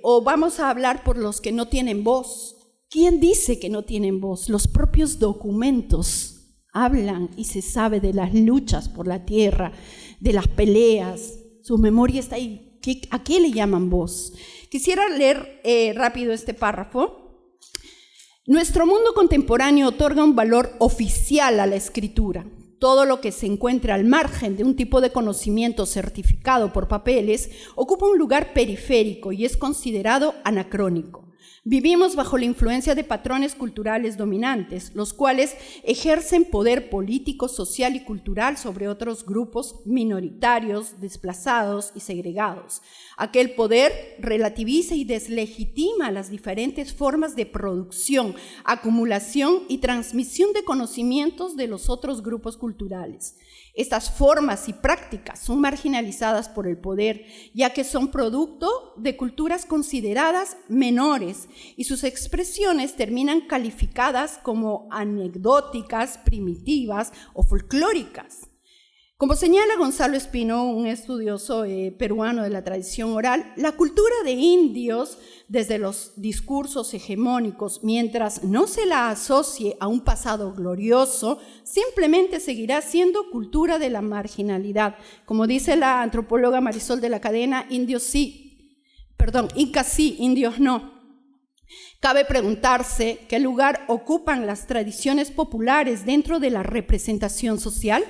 B: O vamos a hablar por los que no tienen voz. ¿Quién dice que no tienen voz? Los propios documentos hablan y se sabe de las luchas por la tierra, de las peleas. Su memoria está ahí. ¿A qué le llaman voz? Quisiera leer rápido este párrafo. Nuestro mundo contemporáneo otorga un valor oficial a la escritura. Todo lo que se encuentra al margen de un tipo de conocimiento certificado por papeles ocupa un lugar periférico y es considerado anacrónico. Vivimos bajo la influencia de patrones culturales dominantes, los cuales ejercen poder político, social y cultural sobre otros grupos minoritarios, desplazados y segregados. Aquel poder relativiza y deslegitima las diferentes formas de producción, acumulación y transmisión de conocimientos de los otros grupos culturales. Estas formas y prácticas son marginalizadas por el poder, ya que son producto de culturas consideradas menores y sus expresiones terminan calificadas como anecdóticas, primitivas o folclóricas. Como señala Gonzalo Espino, un estudioso peruano de la tradición oral, la cultura de indios, desde los discursos hegemónicos, mientras no se la asocie a un pasado glorioso, simplemente seguirá siendo cultura de la marginalidad. Como dice la antropóloga Marisol de la Cadena, incas sí, indios no. Cabe preguntarse qué lugar ocupan las tradiciones populares dentro de la representación social.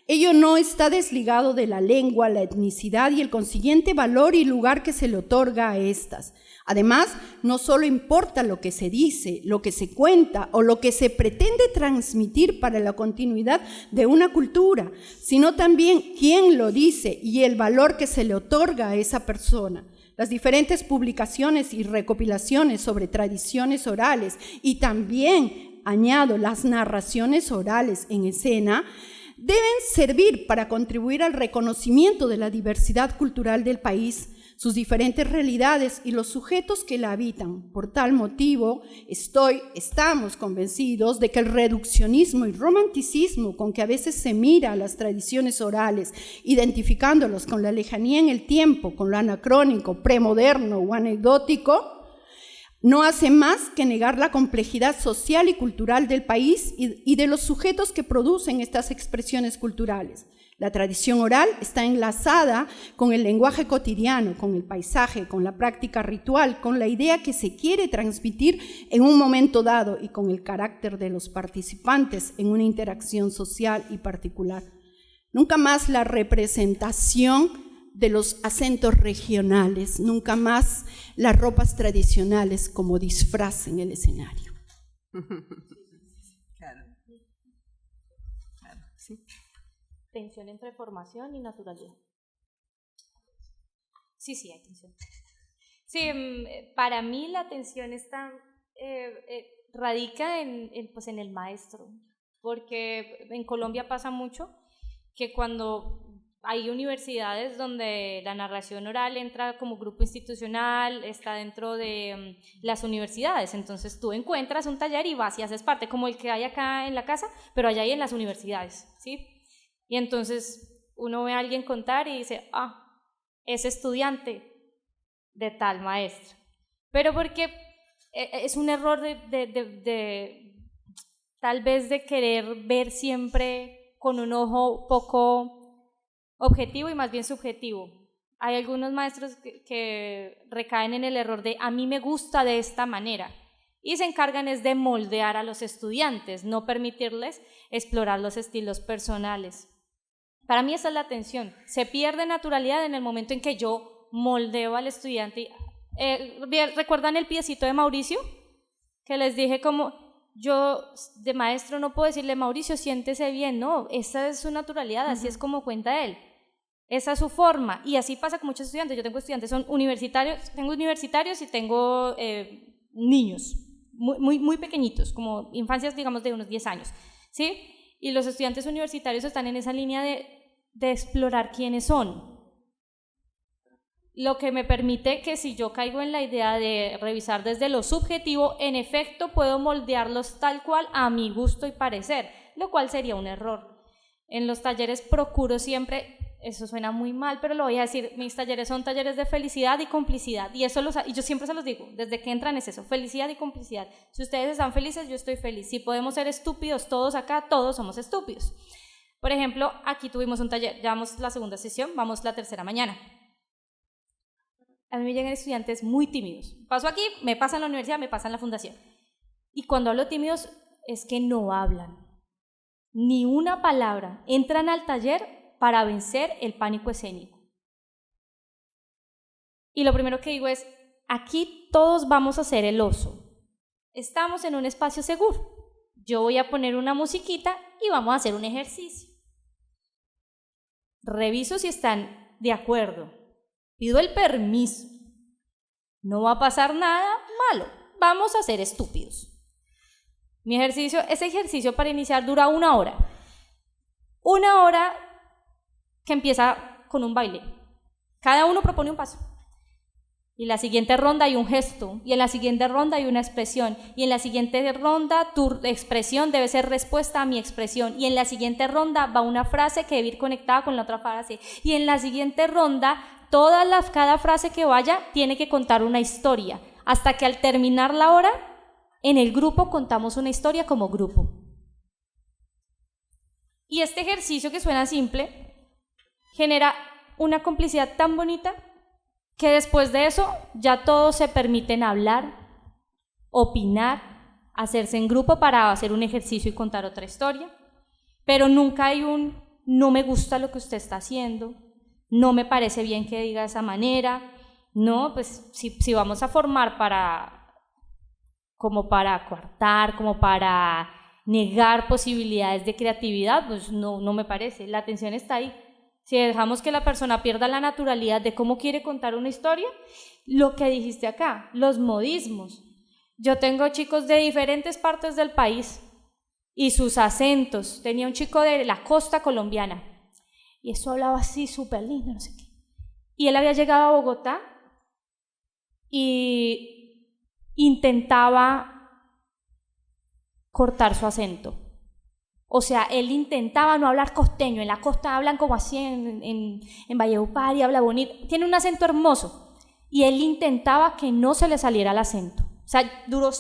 B: Ello no está desligado de la lengua, la etnicidad y el consiguiente valor y lugar que se le otorga a estas. Además, no solo importa lo que se dice, lo que se cuenta o lo que se pretende transmitir para la continuidad de una cultura, sino también quién lo dice y el valor que se le otorga a esa persona. Las diferentes publicaciones y recopilaciones sobre tradiciones orales y también, añado, las narraciones orales en escena, deben servir para contribuir al reconocimiento de la diversidad cultural del país, sus diferentes realidades y los sujetos que la habitan. Por tal motivo, estamos convencidos de que el reduccionismo y romanticismo con que a veces se mira a las tradiciones orales, identificándolos con la lejanía en el tiempo, con lo anacrónico, premoderno o anecdótico, no hace más que negar la complejidad social y cultural del país y de los sujetos que producen estas expresiones culturales. La tradición oral está enlazada con el lenguaje cotidiano, con el paisaje, con la práctica ritual, con la idea que se quiere transmitir en un momento dado y con el carácter de los participantes en una interacción social y particular. Nunca más la representación de los acentos regionales, nunca más las ropas tradicionales como disfraz en el escenario.
C: Claro. Claro, sí.
D: Tensión entre formación y naturalidad. Sí, hay tensión. Sí, para mí la tensión está, radica en el maestro, porque en Colombia pasa mucho que cuando hay universidades donde la narración oral entra como grupo institucional, está dentro de las universidades, entonces tú encuentras un taller y vas y haces parte, como el que hay acá en la casa, pero allá hay en las universidades, ¿sí? Y entonces uno ve a alguien contar y dice, es estudiante de tal maestro, pero porque es un error tal vez de querer ver siempre con un ojo poco objetivo y más bien subjetivo. Hay algunos maestros que recaen en el error de a mí me gusta de esta manera y se encargan es de moldear a los estudiantes, no permitirles explorar los estilos personales. Para mí esa es la tensión, se pierde naturalidad en el momento en que yo moldeo al estudiante. ¿Recuerdan el piecito de Mauricio? Que les dije como, yo de maestro no puedo decirle, Mauricio, siéntese bien, no, esa es su naturalidad, así es como cuenta él. Esa es su forma, y así pasa con muchos estudiantes. Yo tengo estudiantes, tengo universitarios y tengo niños muy pequeñitos, como infancias, digamos, de unos 10 años, ¿sí? Y los estudiantes universitarios están en esa línea de explorar quiénes son. Lo que me permite que si yo caigo en la idea de revisar desde lo subjetivo, en efecto puedo moldearlos tal cual a mi gusto y parecer, lo cual sería un error. En los talleres procuro siempre, eso suena muy mal, pero lo voy a decir, mis talleres son talleres de felicidad y complicidad, y yo siempre se los digo, desde que entran es eso, felicidad y complicidad. Si ustedes están felices, yo estoy feliz. Si podemos ser estúpidos todos acá, todos somos estúpidos. Por ejemplo, aquí tuvimos un taller, ya vamos la segunda sesión, vamos la tercera mañana. A mí me llegan estudiantes muy tímidos. Paso aquí, me pasa en la universidad, me pasa en la fundación. Y cuando hablo tímidos es que no hablan ni una palabra. Entran al taller para vencer el pánico escénico. Y lo primero que digo es, aquí todos vamos a ser el oso. Estamos en un espacio seguro. Yo voy a poner una musiquita y vamos a hacer un ejercicio. Reviso si están de acuerdo. Pido el permiso. No va a pasar nada malo. Vamos a ser estúpidos. Ese ejercicio para iniciar dura 1 hora. 1 hora que empieza con un baile. Cada uno propone un paso. Y en la siguiente ronda hay un gesto. Y en la siguiente ronda hay una expresión. Y en la siguiente ronda tu expresión debe ser respuesta a mi expresión. Y en la siguiente ronda va una frase que debe ir conectada con la otra frase. Y en la siguiente ronda, cada frase que vaya tiene que contar una historia. Hasta que al terminar la hora, en el grupo contamos una historia como grupo. Y este ejercicio que suena simple genera una complicidad tan bonita que después de eso ya todos se permiten hablar, opinar, hacerse en grupo para hacer un ejercicio y contar otra historia, pero nunca hay un no me gusta lo que usted está haciendo, no me parece bien que diga de esa manera. No, pues si vamos a formar como para coartar, como para negar posibilidades de creatividad, pues no me parece. La atención está ahí. Si dejamos que la persona pierda la naturalidad de cómo quiere contar una historia, lo que dijiste acá, los modismos. Yo tengo chicos de diferentes partes del país y sus acentos. Tenía un chico de la costa colombiana y eso hablaba así súper lindo, no sé qué. Y él había llegado a Bogotá y intentaba cortar su acento. O sea, él intentaba no hablar costeño. En la costa hablan como así, en Valledupar, y habla bonito. Tiene un acento hermoso. Y él intentaba que no se le saliera el acento. O sea, duró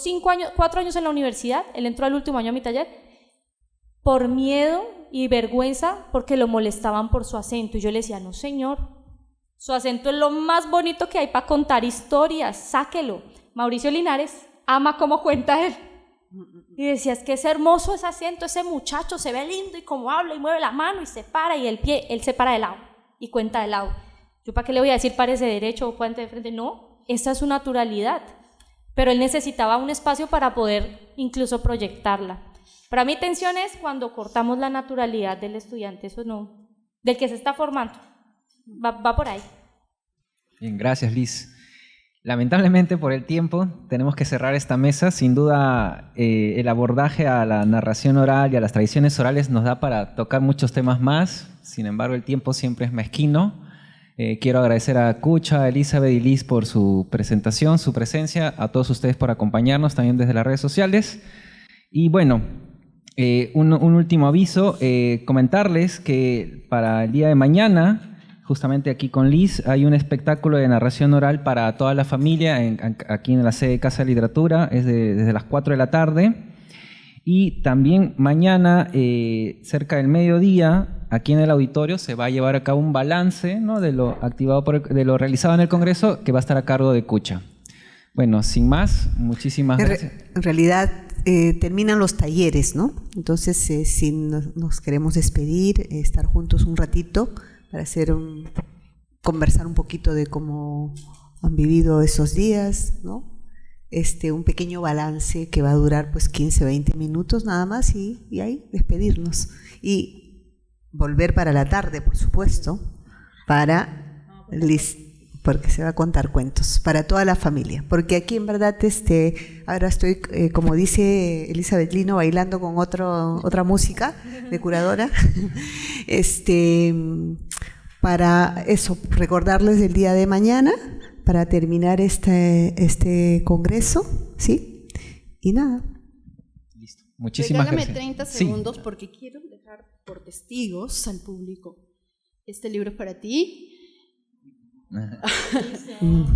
D: 4 años en la universidad. Él entró al último año a mi taller por miedo y vergüenza porque lo molestaban por su acento. Y yo le decía, no señor, su acento es lo más bonito que hay para contar historias. Sáquelo. Mauricio Linares ama cómo cuenta él. Y decía, es que es hermoso ese acento, ese muchacho se ve lindo y como habla y mueve la mano y se para y el pie, él se para de lado y cuenta de lado. ¿Yo para qué le voy a decir párese derecho o cuente de frente? No, esa es su naturalidad. Pero él necesitaba un espacio para poder incluso proyectarla. Para mí tensión es cuando cortamos la naturalidad del estudiante, eso no, del que se está formando. Va por ahí.
A: Bien, gracias Liz. Lamentablemente por el tiempo tenemos que cerrar esta mesa. Sin duda el abordaje a la narración oral y a las tradiciones orales nos da para tocar muchos temas más. Sin embargo, el tiempo siempre es mezquino. Quiero agradecer a Cucha, a Elizabeth y Liz por su presentación, su presencia, a todos ustedes por acompañarnos también desde las redes sociales. Y bueno, un último aviso, comentarles que para el día de mañana, justamente aquí con Liz, hay un espectáculo de narración oral para toda la familia aquí en la sede de Casa de Literatura, es desde las 4 de la tarde. Y también mañana, cerca del mediodía, aquí en el auditorio se va a llevar a cabo un balance, ¿no?, de lo de lo realizado en el Congreso, que va a estar a cargo de Cucha. Bueno, sin más, muchísimas gracias.
C: En realidad terminan los talleres, ¿no? Entonces, si nos queremos despedir, estar juntos un ratito, para conversar un poquito de cómo han vivido esos días, ¿no? Un pequeño balance que va a durar pues 15, 20 minutos nada más y ahí despedirnos. Y volver para la tarde, por supuesto, porque se va a contar cuentos para toda la familia. Porque aquí en verdad ahora estoy, como dice Elizabeth Lino, bailando con otra música de curadora. Para eso, recordarles el día de mañana, para terminar este congreso, ¿sí? Y nada.
A: Listo. Muchísimas
B: Regálame
A: gracias.
B: 30 segundos porque quiero dejar por testigos al público. Este libro es para ti,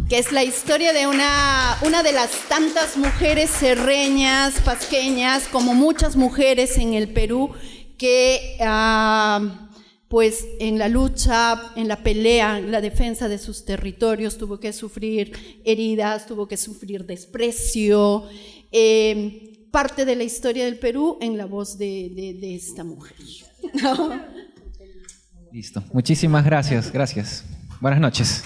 B: que es la historia de una de las tantas mujeres serreñas, pasqueñas, como muchas mujeres en el Perú, que pues en la lucha, en la pelea, en la defensa de sus territorios, tuvo que sufrir heridas, tuvo que sufrir desprecio. Parte de la historia del Perú en la voz de esta mujer.
A: Listo. Muchísimas gracias. Gracias. Buenas noches.